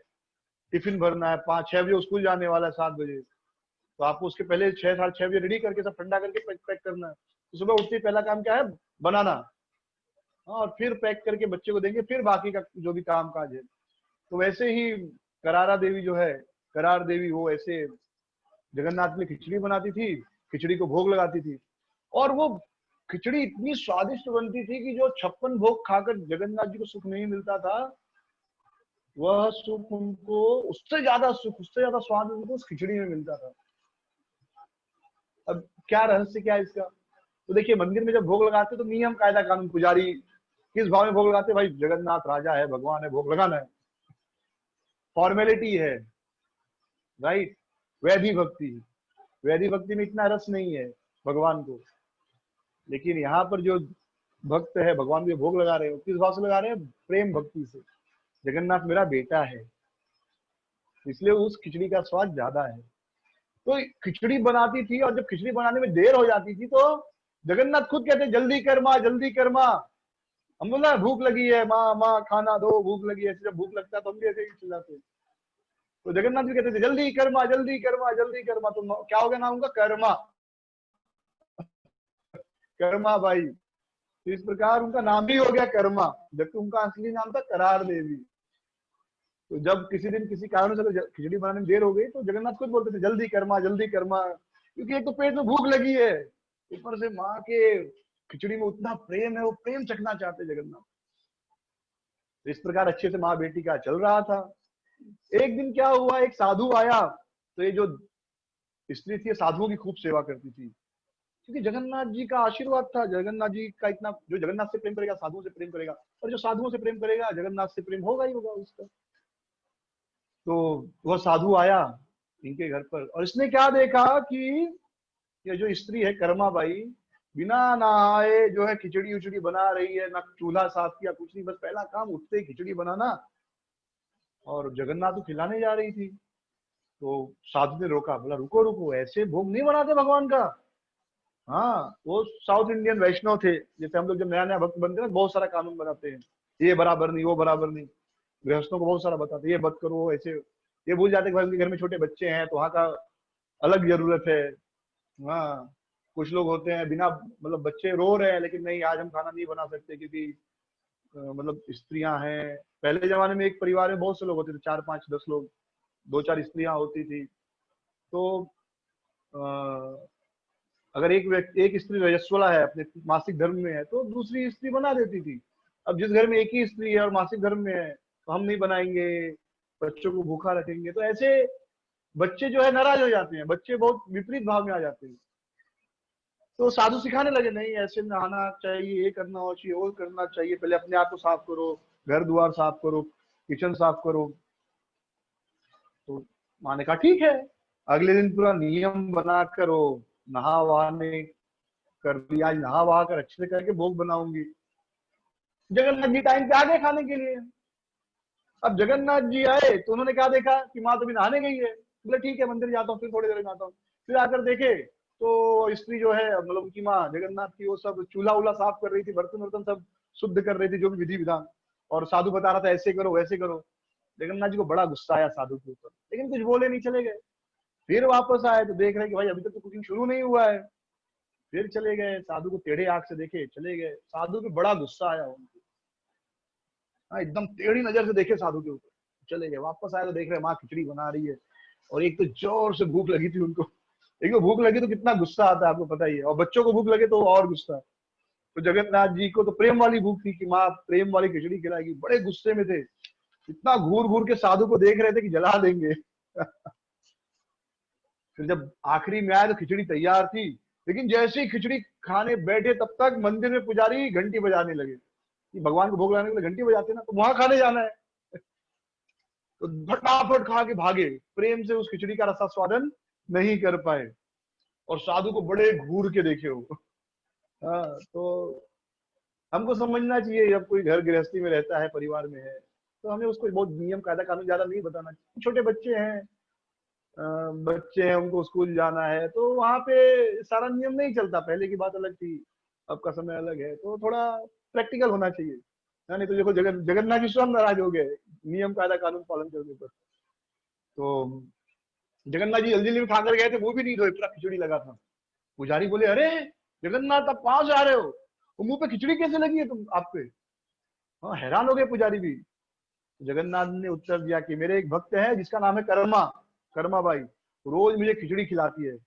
टिफिन भरना है, 5-6 बजे स्कूल जाने वाला है, 7 बजे, तो आपको उसके पहले 6-6:30 बजे रेडी करके सब ठंडा करके पैक करना है। तो सुबह उठते ही पहला काम क्या है? बनाना। हाँ, और फिर पैक करके बच्चे को देंगे, फिर बाकी का जो भी काम काज है। तो वैसे ही करारा देवी जो है, करार देवी, वो ऐसे जगन्नाथ के लिए खिचड़ी बनाती थी, खिचड़ी को भोग लगाती थी। और वो खिचड़ी इतनी स्वादिष्ट बनती थी कि जो 56 भोग खाकर जगन्नाथ जी को सुख नहीं मिलता था, वह सुख उनको, उससे ज्यादा सुख, उससे ज्यादा स्वाद उनको उस खिचड़ी में मिलता था। अब क्या रहस्य क्या है इसका? तो देखिए, मंदिर में जब भोग लगाते तो नियम कायदा कानून, पुजारी किस भाव में भोग लगाते, भाई जगन्नाथ राजा है, भगवान है, भोग लगाना है, फॉर्मेलिटी है, राइट। वैधि भक्ति, वैधि भक्ति में इतना रस नहीं है भगवान को। लेकिन यहाँ पर जो भक्त है, भगवान के भोग लगा रहे हो, किस भाव से लगा रहे हैं? प्रेम भक्ति से। जगन्नाथ मेरा बेटा है, इसलिए उस खिचड़ी का स्वाद ज्यादा है। तो खिचड़ी बनाती थी, और जब खिचड़ी बनाने में देर हो जाती थी तो जगन्नाथ खुद कहते जल्दी कर माँ, जल्दी कर माँ। हम बोला भूख लगी है माँ, माँ खाना दो, भूख लगी है। जब भूख लगता है तो हम भी ऐसे ही चिल्लाते। तो जगन्नाथ भी कहते थे जल्दी कर माँ, जल्दी कर माँ, जल्दी कर माँ। तो क्या हो गया नाम उनका? कर्मा, कर्मा बाई। तो इस प्रकार उनका नाम ही हो गया कर्मा, जबकि उनका असली नाम था करार देवी। तो जब किसी दिन किसी कारण से खिचड़ी बनाने में देर हो गई तो जगन्नाथ खुद बोलते थे जल्दी कर्मा, जल्दी कर्मा। क्योंकि एक तो पेट में भूख लगी है, ऊपर से माँ के खिचड़ी में उतना प्रेम है, वो प्रेम चखना चाहते जगन्नाथ। तो इस प्रकार अच्छे से माँ बेटी का चल रहा था। एक दिन क्या हुआ, एक साधु आया। तो ये जो स्त्री थी साधुओं की खूब सेवा करती थी, क्योंकि जगन्नाथ जी का आशीर्वाद था। जगन्नाथ जी का इतना, जो जगन्नाथ से प्रेम करेगा साधुओं से प्रेम करेगा, और जो साधुओं से प्रेम करेगा जगन्नाथ से प्रेम होगा ही होगा उसका। तो वह साधु आया इनके घर पर, और इसने क्या देखा कि ये जो स्त्री है कर्मा बाई बिना नहाए जो है खिचड़ी उचड़ी बना रही है, ना चूल्हा साफ किया, कुछ नहीं, बस पहला काम उठते ही खिचड़ी बनाना, और जगन्नाथ को खिलाने जा रही थी। तो साधु ने रोका, बोला रुको रुको, ऐसे भोग नहीं बनाते भगवान का। हाँ, वो साउथ इंडियन वैष्णव थे, जैसे हम लोग जब नया नया भक्त बनते हैं ना, बहुत सारा कानून बनाते हैं, ये बराबर नहीं, वो बराबर नहीं। गृहस्थों को बहुत सारा बताते, ये मत करो ऐसे। ये भूल जाते कि भाई उनके घर में छोटे बच्चे हैं, तो वहाँ का अलग जरूरत है। हाँ, कुछ लोग होते हैं बिना मतलब बच्चे रो रहे हैं लेकिन नहीं, आज हम खाना नहीं बना सकते क्योंकि मतलब स्त्रियां हैं। पहले जमाने में एक परिवार में बहुत से लोग होते थे, 4 5 10 लोग, 2 4 स्त्रियां होती थी। तो अगर एक व्यक्ति, एक स्त्री रजस्वला है, अपने मासिक धर्म में है, तो दूसरी स्त्री बना देती थी। अब जिस घर में एक ही स्त्री है और मासिक धर्म में है, तो हम नहीं बनाएंगे, बच्चों को भूखा रखेंगे, तो ऐसे बच्चे जो है नाराज हो जाते हैं, बच्चे बहुत विपरीत भाव में आ जाते हैं। तो साधु सिखाने लगे नहीं ऐसे नहाना चाहिए, ये करना हो चाहिए, वो करना चाहिए, पहले अपने आप को साफ करो, घर द्वार साफ करो, किचन साफ करो। तो माँ ने कहा ठीक है। अगले दिन पूरा नियम बना करो, नहा वहाने कर दिया, आज नहा वहा कर अच्छे से करके भोग बनाऊंगी। जगन्नाथ जी टाइम पे आ गए खाने के लिए। अब जगन्नाथ जी आए तो उन्होंने क्या देखा कि माँ तो भी नहाने गई है। बोले ठीक है, मंदिर जाता हूँ, फिर थोड़ी देर में आता हूँ। फिर आकर देखे तो स्त्री जो है, मतलब उनकी माँ जगन्नाथ की, वो सब चूल्हा उल्हा साफ कर रही थी, बर्तन वर्तन सब शुद्ध कर रही थी, जो भी विधि विधान। और साधु बता रहा था ऐसे करो वैसे करो। जगन्नाथ जी को बड़ा गुस्सा आया साधु के ऊपर, लेकिन कुछ बोले नहीं, चले गए। फिर वापस आए तो देख रहे कि भाई अभी तक तो कुकिंग शुरू नहीं हुआ है। फिर चले गए, साधु को टेढ़े आंख से देखे, चले गए। साधु को बड़ा गुस्सा आया उनको, हाँ, एकदम टेढ़ी नजर से देखे साधु के ऊपर, चले गए। वापस आए तो देख रहे माँ खिचड़ी बना रही है, और एक तो जोर से भूख लगी थी उनको। एक तो भूख लगी तो कितना गुस्सा आता है आपको पता ही है, और बच्चों को भूख लगे तो और गुस्सा। तो जगन्नाथ जी को तो प्रेम वाली भूख थी कि माँ प्रेम वाली खिचड़ी खिलाएगी, बड़े गुस्से में थे। इतना घूर घूर के साधु को देख रहे थे कि जला देंगे। फिर जब आखिरी में आए तो खिचड़ी तैयार थी, लेकिन जैसे ही खिचड़ी खाने बैठे तब तक मंदिर में पुजारी घंटी बजाने लगे, कि भगवान को भोग लगाने के लिए घंटी बजाते ना, तो वहां खाने जाना है। तो फटाफट खा के भागे, प्रेम से उस खिचड़ी का रसास्वादन नहीं कर पाए, और साधु को बड़े घूर के देखे वो। हाँ, तो हमको समझना चाहिए, जब कोई घर गृहस्थी में रहता है, परिवार में है, तो हमें उसको बहुत नियम कायदा कानून ज्यादा नहीं बताना चाहिए। छोटे बच्चे हैं, बच्चे हैं, उनको स्कूल जाना है, तो वहां पे सारा नियम नहीं चलता। पहले की बात अलग थी, अब का समय अलग है, तो थोड़ा प्रैक्टिकल होना चाहिए। हाँ, नहीं तो देखो जगन्नाथ जी स्वयं नाराज हो गए नियम कायदा कानून पालन करने पर। तो जगन्नाथ जी जल्दी जल्दी में खाकर गए थे, वो भी नहीं धोए, पूरा खिचड़ी लगा था। पुजारी बोले अरे जगन्नाथ आप कहाँ जा रहे हो, वो मुंह पे खिचड़ी कैसे लगी है तुम आप पे? हाँ, हैरान हो गए पुजारी भी। जगन्नाथ ने उत्तर दिया कि मेरे एक भक्त है जिसका नाम है कर्मा, कर्मा बाई, रोज मुझे खिचड़ी खिलाती है,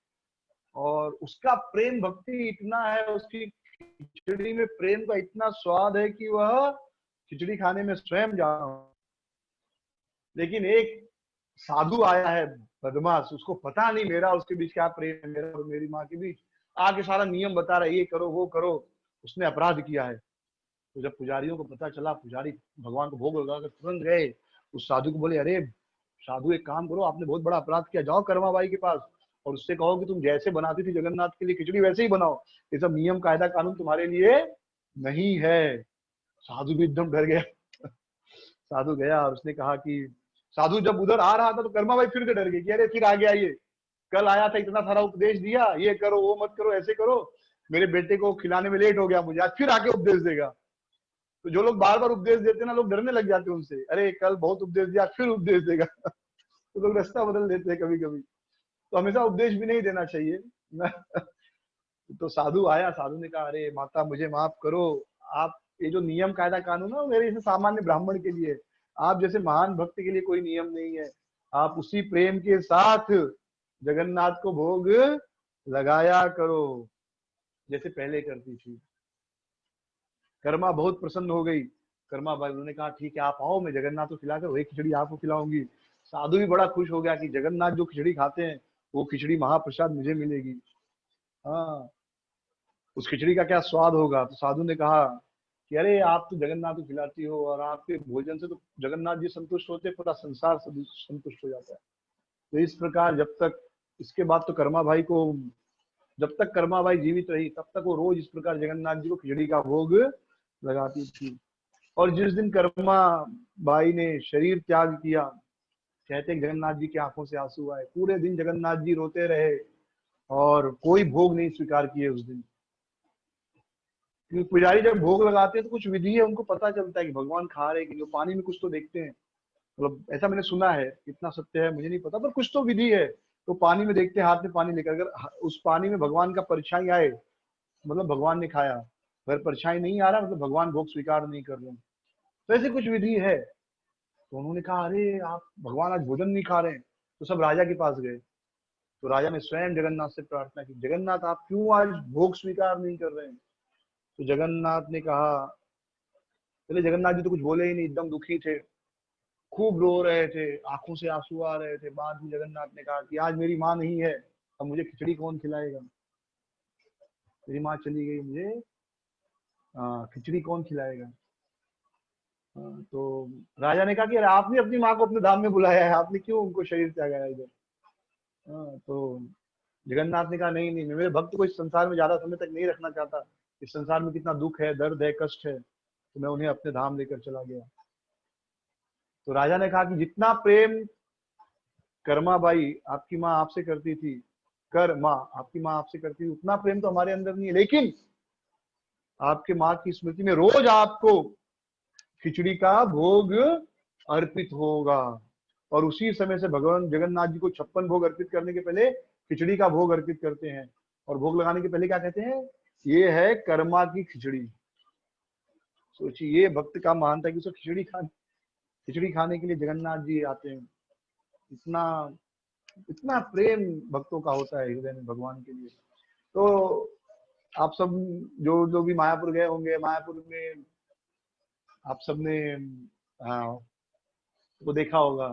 और उसका प्रेम भक्ति इतना है, उसकी खिचड़ी में प्रेम का इतना स्वाद है कि वह खिचड़ी खाने में स्वयं जा रहा हूं। लेकिन एक साधु आया है बदमाश, उसको पता नहीं मेरा उसके बीच क्या प्रेम है, मेरा और मेरी माँ के बीच, आके सारा नियम बता रहा है, ये करो वो करो, उसने अपराध किया है। तो जब पुजारियों को पता चला, पुजारी भगवान को भोग लगाकर तुरंत गए, उस साधु को बोले अरे साधु एक काम करो, आपने बहुत बड़ा अपराध किया, जाओ कर्मा बाई के पास और उससे कहो कि तुम जैसे बनाती थी जगन्नाथ के लिए खिचड़ी वैसे ही बनाओ, ये सब नियम कायदा कानून तुम्हारे लिए नहीं है। साधु भी एकदम डर गया। साधु गया और उसने कहा कि साधु जब उधर आ रहा था तो कर्मा भाई फिर से डर गए कि अरे फिर आ गया ये, कल आया था इतना सारा उपदेश दिया, ये करो वो मत करो ऐसे करो, मेरे बेटे को खिलाने में लेट हो गया मुझे, आज फिर आके उपदेश देगा। तो जो लोग बार बार उपदेश देते हैं ना, लोग डरने लग जाते हैं उनसे, अरे कल बहुत उपदेश दिया फिर उपदेश देगा। तो लोग रास्ता बदल देते हैं कभी कभी। तो हमेशा उपदेश भी नहीं देना चाहिए। तो साधु आया, साधु ने कहा अरे माता मुझे माफ करो, आप ये जो नियम कायदा कानून है मेरे जैसे सामान्य ब्राह्मण के लिए, आप जैसे महान भक्त के लिए कोई नियम नहीं है। आप उसी प्रेम के साथ जगन्नाथ को भोग लगाया करो जैसे पहले करती थी। कर्मा बहुत प्रसन्न हो गई। कर्मा भाई उन्होंने कहा ठीक है आप आओ, मैं जगन्नाथ को खिलाकर वही खिचड़ी आपको खिलाऊंगी। साधु भी बड़ा खुश हो गया कि जगन्नाथ जो खिचड़ी खाते हैं वो खिचड़ी महाप्रसाद मुझे मिलेगी। हाँ, उस खिचड़ी का क्या स्वाद होगा। तो साधु ने कहा कि अरे आप तो जगन्नाथ को खिलाती हो और आपके भोजन से तो जगन्नाथ जी संतुष्ट होते, पूरा संसार संतुष्ट हो जाता है। तो इस प्रकार जब तक, इसके बाद तो कर्मा भाई को, जब तक कर्मा बाई जीवित रही तब तक वो रोज इस प्रकार जगन्नाथ जी को खिचड़ी का भोग लगाती थी। और जिस दिन कर्मा बाई ने शरीर त्याग किया, कहते जगन्नाथ जी की आंखों से आंसू आए, पूरे दिन जगन्नाथ जी रोते रहे और कोई भोग नहीं स्वीकार किए उस दिन। क्योंकि पुजारी जब भोग लगाते हैं तो कुछ विधि है, उनको पता चलता है कि भगवान खा रहे कि पानी में कुछ तो देखते हैं, मतलब ऐसा मैंने सुना है, कितना सत्य है मुझे नहीं पता, पर कुछ तो विधि है। तो पानी में देखते हैं, हाथ में पानी लेकर, अगर उस पानी में भगवान का परछाई आए मतलब भगवान ने खाया, अगर परछाई नहीं आ रहा मतलब भगवान भोग स्वीकार नहीं कर रहे। तो ऐसी कुछ विधि है। तो उन्होंने कहा अरे आप भगवान आज भोजन नहीं खा रहे हैं। तो सब राजा के पास गए। तो राजा ने स्वयं जगन्नाथ से प्रार्थना की, जगन्नाथ आप क्यों आज भोग स्वीकार नहीं कर रहे हैं। तो जगन्नाथ ने कहा, पहले जगन्नाथ जी तो कुछ बोले ही नहीं, एकदम दुखी थे, खूब रो रहे थे, आंखों से आंसू आ रहे थे। बाद में जगन्नाथ ने कहा कि आज मेरी माँ नहीं है, अब मुझे खिचड़ी कौन खिलाएगा, मेरी माँ चली गई, मुझे खिचड़ी कौन खिलाएगा। तो राजा ने कहा कि आपने अपनी माँ को अपने धाम में बुलाया है, आपने क्यों उनको शरीर त्यागाया इधर। तो जगन्नाथ ने कहा नहीं नहीं, मैं मेरे भक्त को इस संसार में ज्यादा समय तक नहीं रखना चाहता, इस संसार में कितना दुख है, दर्द है, कष्ट है, तो मैं उन्हें अपने धाम लेकर चला गया। तो राजा ने कहा कि जितना प्रेम कर्मा बाई आपकी माँ आपसे करती थी, कर माँ आपकी माँ आपसे करती थी, उतना प्रेम तो हमारे अंदर नहीं है, लेकिन आपके माँ की स्मृति में रोज आपको खिचड़ी का भोग अर्पित होगा। और उसी समय से भगवान जगन्नाथ जी को 56 भोग अर्पित करने के पहले खिचड़ी का भोग अर्पित करते हैं। और भोग लगाने के पहले क्या कहते हैं, ये है कर्मा की खिचड़ी। सोचिए, ये भक्त का मानता है कि उसे खिचड़ी खाने के लिए जगन्नाथ जी आते हैं। इतना इतना प्रेम भक्तों का होता है हृदय में भगवान के लिए। तो आप सब जो जो भी मायापुर गए होंगे, मायापुर में आप सबने वो देखा होगा।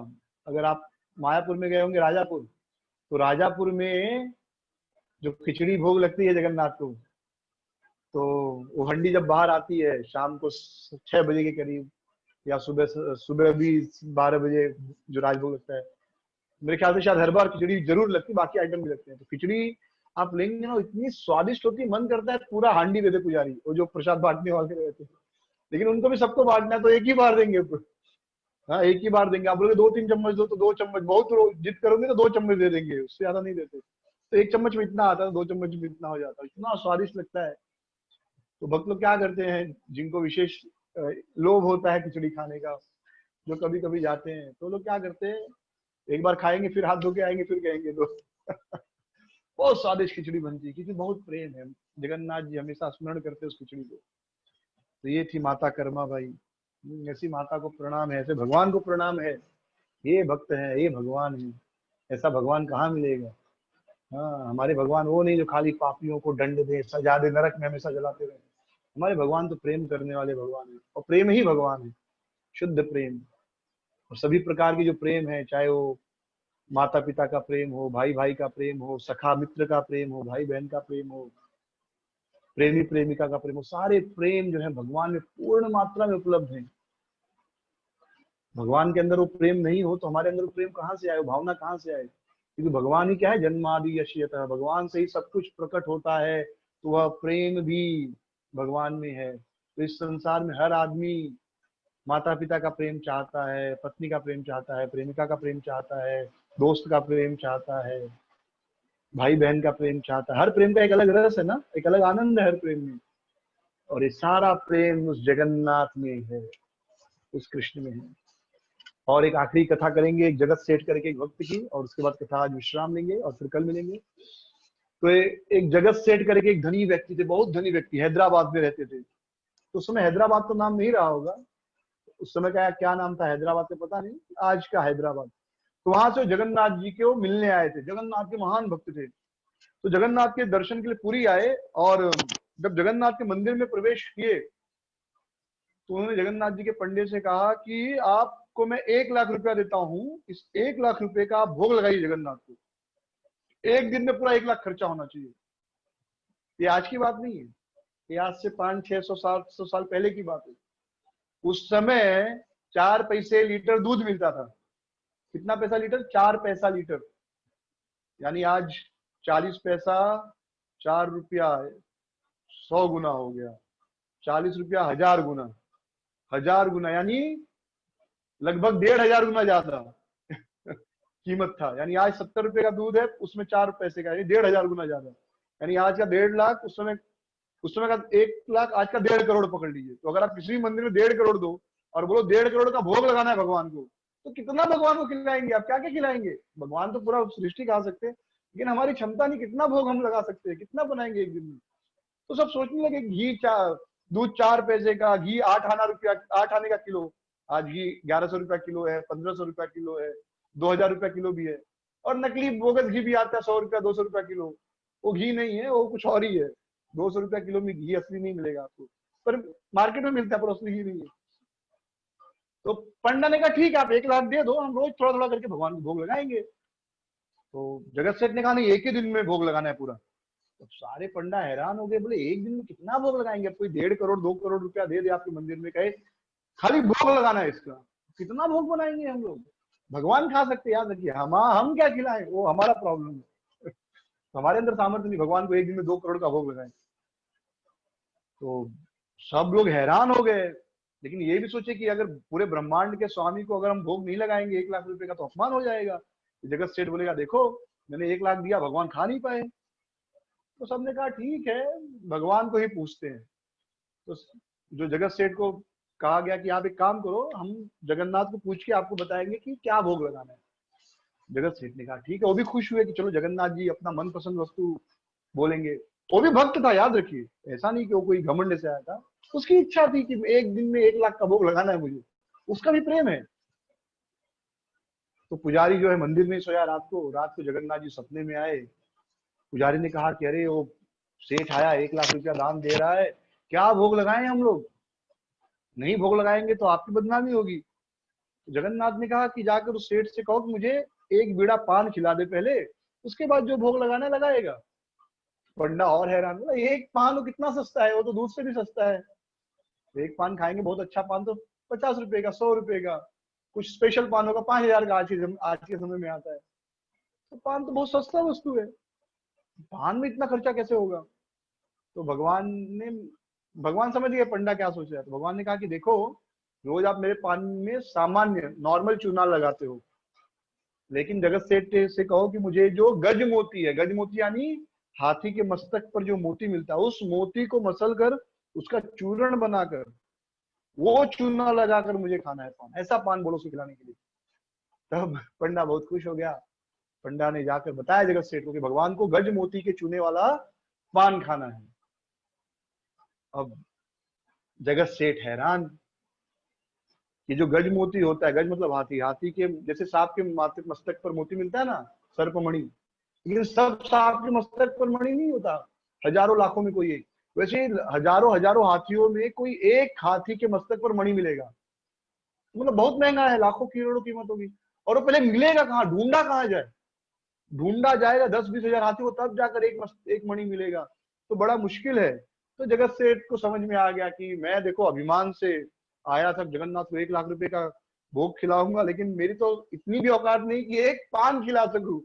अगर आप मायापुर में गए होंगे राजापुर, तो राजापुर में जो खिचड़ी भोग लगती है जगन्नाथ को, तो वो हंडी जब बाहर आती है शाम को 6 बजे के करीब, या सुबह सुबह भी 12 बजे जो राजभोग लगता है, मेरे ख्याल से शायद हर बार खिचड़ी जरूर लगती, बाकी आइटम भी लगते हैं। तो खिचड़ी आप लेंगे ना, इतनी स्वादिष्ट होती है, मन करता है पूरा हांडी दे दे पुजारी, वो जो प्रसाद बांटने वाले रहते हैं। लेकिन उनको भी सबको बांटना है तो एक ही बार देंगे। हाँ, एक ही बार देंगे। आप बोलोगे 2-3 चम्मच दो तो 2 चम्मच, बहुत जिद करोगे तो 2 चम्मच दे देंगे, उससे ज्यादा नहीं देते। तो 1 चम्मच में इतना आता है, 2 चम्मच में इतना हो जाता है, इतना स्वादिष्ट लगता है। तो भक्त लोग क्या करते हैं, जिनको विशेष लोभ होता है खिचड़ी खाने का, जो कभी कभी जाते हैं, तो लोग क्या करते हैं, एक बार खाएंगे फिर हाथ धो के आएंगे, फिर कहेंगे तो बहुत स्वादिष्ट खिचड़ी बनती है, क्योंकि बहुत प्रेम है। जगन्नाथ जी हमेशा स्मरण करते हैं उस खिचड़ी को। तो ये थी माता कर्मा बाई। ऐसी माता को प्रणाम है, ऐसे भगवान को प्रणाम है। ये भक्त है, ये भगवान है, ऐसा भगवान कहाँ मिलेगा। हाँ, हमारे भगवान वो नहीं जो खाली पापियों को दंड दे, सजा दे, नरक में हमेशा जलाते रहे। हमारे भगवान तो प्रेम करने वाले भगवान है, और प्रेम ही भगवान है, शुद्ध प्रेम। और सभी प्रकार की जो प्रेम है, चाहे वो माता पिता का प्रेम हो, भाई भाई का प्रेम हो, सखा मित्र का प्रेम हो, भाई बहन का प्रेम हो, प्रेमी प्रेमिका का प्रेम हो, सारे प्रेम जो है भगवान में पूर्ण मात्रा में उपलब्ध है। भगवान के अंदर वो प्रेम नहीं हो तो हमारे अंदर वो प्रेम कहाँ से आए, वो भावना कहाँ से आए। क्योंकि भगवान ही क्या है, जन्मादि यश्यतः, भगवान से ही सब कुछ प्रकट होता है। तो वह प्रेम भी भगवान में है। तो इस संसार में हर आदमी माता पिता का प्रेम चाहता है, पत्नी का प्रेम चाहता है, प्रेमिका का प्रेम चाहता है, दोस्त का प्रेम चाहता है, भाई बहन का प्रेम चाहता है। हर प्रेम का एक अलग रस है ना, एक अलग आनंद है हर प्रेम में। और ये सारा प्रेम उस जगन्नाथ में है, उस कृष्ण में है। और एक आखिरी कथा करेंगे एक जगत सेठ करके एक भक्त की, और उसके बाद कथा आज विश्राम लेंगे और फिर कल मिलेंगे। तो एक जगत सेठ करके एक धनी व्यक्ति थे, बहुत धनी व्यक्ति, हैदराबाद में रहते थे। तो उस समय हैदराबाद तो नाम नहीं रहा होगा, उस समय का क्या नाम था हैदराबाद का पता नहीं, आज का हैदराबाद। तो वहां से जगन्नाथ जी के वो मिलने आए थे, जगन्नाथ के महान भक्त थे। तो जगन्नाथ के दर्शन के लिए पुरी आए, और जब जगन्नाथ के मंदिर में प्रवेश किए तो उन्होंने जगन्नाथ जी के पंडित से कहा कि आपको मैं 1 लाख रुपया देता हूँ, इस 1 लाख रुपए का आप भोग लगाइए जगन्नाथ को, एक दिन में पूरा 1 लाख खर्चा होना चाहिए। ये आज की बात नहीं है, ये आज से 500-600-700 साल पहले की बात है। उस समय 4 पैसे लीटर दूध मिलता था। कितना पैसा लीटर? 4 पैसा लीटर। यानी आज 40 पैसा, 4 रुपया 100 गुना हो गया, 40 रुपया 1000 गुना, 1000 गुना यानी लगभग 1500 गुना ज्यादा कीमत था। यानी आज 70 रुपए का दूध है, उसमें 4 पैसे का, यानी 1500 गुना ज्यादा। यानी आज का 1.5 लाख, उस समय का 1 लाख, आज का 1.5 करोड़ पकड़ लीजिए। तो अगर आप किसी भी मंदिर में 1.5 करोड़ दो और बोलो 1.5 करोड़ का भोग लगाना है भगवान को, तो कितना भगवान को खिलाएंगे आप? क्या क्या खिलाएंगे? भगवान तो पूरा सृष्टि खा सकते हैं, लेकिन हमारी क्षमता नहीं, कितना भोग हम लगा सकते हैं, कितना बनाएंगे एक दिन में? तो सब सोचने लगे दूध 4 पैसे का, घी 8 आने का किलो। आज घी 1100 रुपया किलो है, 1500 रुपया किलो है, 2000 रुपया किलो भी है। और नकली बोगस घी भी आता है, 100 रुपया 200 रुपया किलो। वो घी नहीं है, वो कुछ और ही है। 200 रुपया किलो में घी असली नहीं मिलेगा आपको, पर मार्केट में मिलता है, पर असली घी नहीं है। तो पंडा ने कहा ठीक है, आप 1 लाख दे दो, हम रोज थोड़ा थोड़ा करके भगवान को भोग लगाएंगे। तो जगत सेठ ने कहा नहीं, एक ही दिन में भोग लगाना है पूरा। तो सारे पंडा हैरान हो गए, बोले एक दिन में कितना भोग लगाएंगे? कोई 1.5 करोड़ 2 करोड़ रुपया दे दे आपके मंदिर में, कहे खाली भोग लगाना है इसका, कितना भोग बनाएंगे हम लोग? भगवान खा सकते, याद रखिए, हम क्या खिलाएं, वो हमारा प्रॉब्लम है। हमारे अंदर सामर्थ्य नहीं भगवान को एक दिन में 2 करोड़ का भोग लगाए। तो सब लोग हैरान हो गए, लेकिन ये भी सोचे कि अगर पूरे ब्रह्मांड के स्वामी को अगर हम भोग नहीं लगाएंगे 1 लाख रुपए का, तो अपमान हो जाएगा। जगत सेठ बोलेगा देखो मैंने 1 लाख दिया, भगवान खा नहीं पाए। तो सबने कहा ठीक है, भगवान को ही पूछते हैं। तो जो जगत सेठ को कहा गया कि आप एक काम करो, हम जगन्नाथ को पूछ के आपको बताएंगे कि क्या भोग लगाना है। जगत सेठ ने कहा ठीक है। वो भी खुश हुए कि चलो जगन्नाथ जी अपना मनपसंद वस्तु बोलेंगे। वो भी भक्त था, याद रखिए, ऐसा नहीं कि वो कोई घमंड से आया था। उसकी इच्छा थी कि एक दिन में 1 लाख का भोग लगाना है मुझे, उसका भी प्रेम है। तो पुजारी जो है मंदिर में सोया रात को जगन्नाथ जी सपने में आए। पुजारी ने कहा कि अरे वो सेठ आया, 1 लाख रुपया दान दे रहा है, क्या भोग लगाएं हम लोग? नहीं भोग लगाएंगे तो आपकी बदनामी होगी। तो जगन्नाथ ने कहा कि जाकर उस सेठ से कहो कि मुझे एक बीड़ा पान खिला दे पहले, उसके बाद जो भोग लगाना लगाएगा। पंडा और हैरान, बोला एक पान तो कितना सस्ता है, वो तो दूध से भी सस्ता है। एक पान खाएंगे, बहुत अच्छा पान तो 50 रुपए का, 100 रुपए का, कुछ स्पेशल पान होगा 5000 का, आज के समय में आता है। तो पान तो बहुत सस्ता वस्तु है, पान में इतना खर्चा कैसे होगा? तो भगवान समझ गए पंडा क्या सोच रहा है। तो भगवान ने कहा कि देखो, रोज आप मेरे पान में सामान्य नॉर्मल चूना लगाते हो, लेकिन जगत सेठ से कहो कि मुझे जो गज मोती है, गज मोती यानी हाथी के मस्तक पर जो मोती मिलता है, उस मोती को मसल कर उसका चूर्ण बनाकर वो चूना लगाकर मुझे खाना है पान, ऐसा पान बोलो उसको खिलाने के लिए। तब पंडा बहुत खुश हो गया। पंडा ने जाकर बताया जगत सेठ को कि भगवान को गज मोती के चूने वाला पान खाना है। अब जगत सेठ हैरान कि जो गज मोती होता है, गज मतलब हाथी, हाथी के जैसे सांप के मस्तक पर मोती मिलता है ना, सर्पमणि, लेकिन सब सांप के मस्तक पर मणि नहीं होता, हजारों लाखों में कोई एक। वैसे हजारों हजारों हाथियों में कोई एक हाथी के मस्तक पर मणि मिलेगा, मतलब बहुत महंगा है, लाखों करोड़ों कीमत होगी। और वो पहले मिलेगा कहाँ, ढूंढा कहाँ जाए? ढूंढा जाएगा 10-20 हजार हाथी हो, तब जाकर एक मणि मिलेगा, तो बड़ा मुश्किल है। तो जगत सेठ को समझ में आ गया कि मैं देखो अभिमान से आया था जगन्नाथ को 1 लाख रुपए का भोग खिलाऊंगा, लेकिन मेरी तो इतनी भी औकात नहीं कि एक पान खिला सकूं।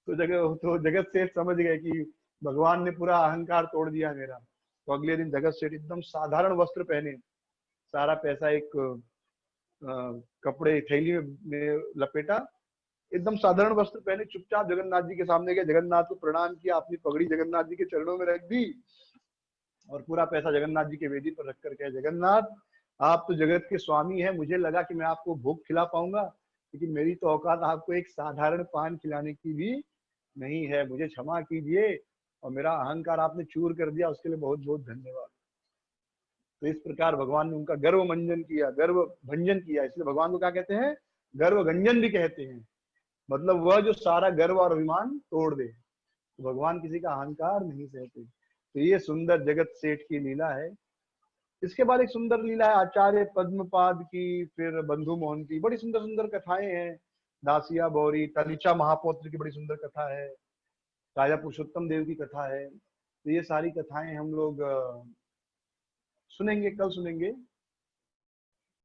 तो जगत सेठ समझ गए कि भगवान ने पूरा अहंकार तोड़ दिया मेरा। तो अगले दिन जगत सेठ एकदम साधारण वस्त्र पहने, सारा पैसा एक कपड़े थैली में लपेटा, एकदम साधारण वस्त्र पहने चुपचाप जगन्नाथ जी के सामने गए, जगन्नाथ को प्रणाम किया, अपनी पगड़ी जगन्नाथ जी के चरणों में रख दी और पूरा पैसा जगन्नाथ जी के वेदी पर रख कर कहे, जगन्नाथ आप तो जगत के स्वामी हैं, मुझे लगा कि मैं आपको भोग खिला पाऊंगा, लेकिन मेरी तो औकात आपको एक साधारण पान खिलाने की भी नहीं है, मुझे क्षमा कीजिए और मेरा अहंकार आपने चूर कर दिया, उसके लिए बहुत बहुत धन्यवाद। तो इस प्रकार भगवान ने उनका गर्व मंजन किया, गर्व भंजन किया, इसलिए भगवान को क्या कहते हैं, गर्व गंजन भी कहते हैं, मतलब वह जो सारा गर्व और अभिमान तोड़ दे। तो भगवान किसी का अहंकार नहीं सहते। तो ये सुंदर जगत सेठ की लीला है। इसके बाद एक सुंदर लीला है आचार्य पद्मपाद की, फिर बंधु मोहन की, बड़ी सुंदर सुंदर कथाएं हैं। दासिया बौरी, तलीचा महापौत्र की बड़ी सुंदर कथा है, राजा पुरुषोत्तम देव की कथा है। तो ये सारी कथाएं हम लोग सुनेंगे, कल सुनेंगे।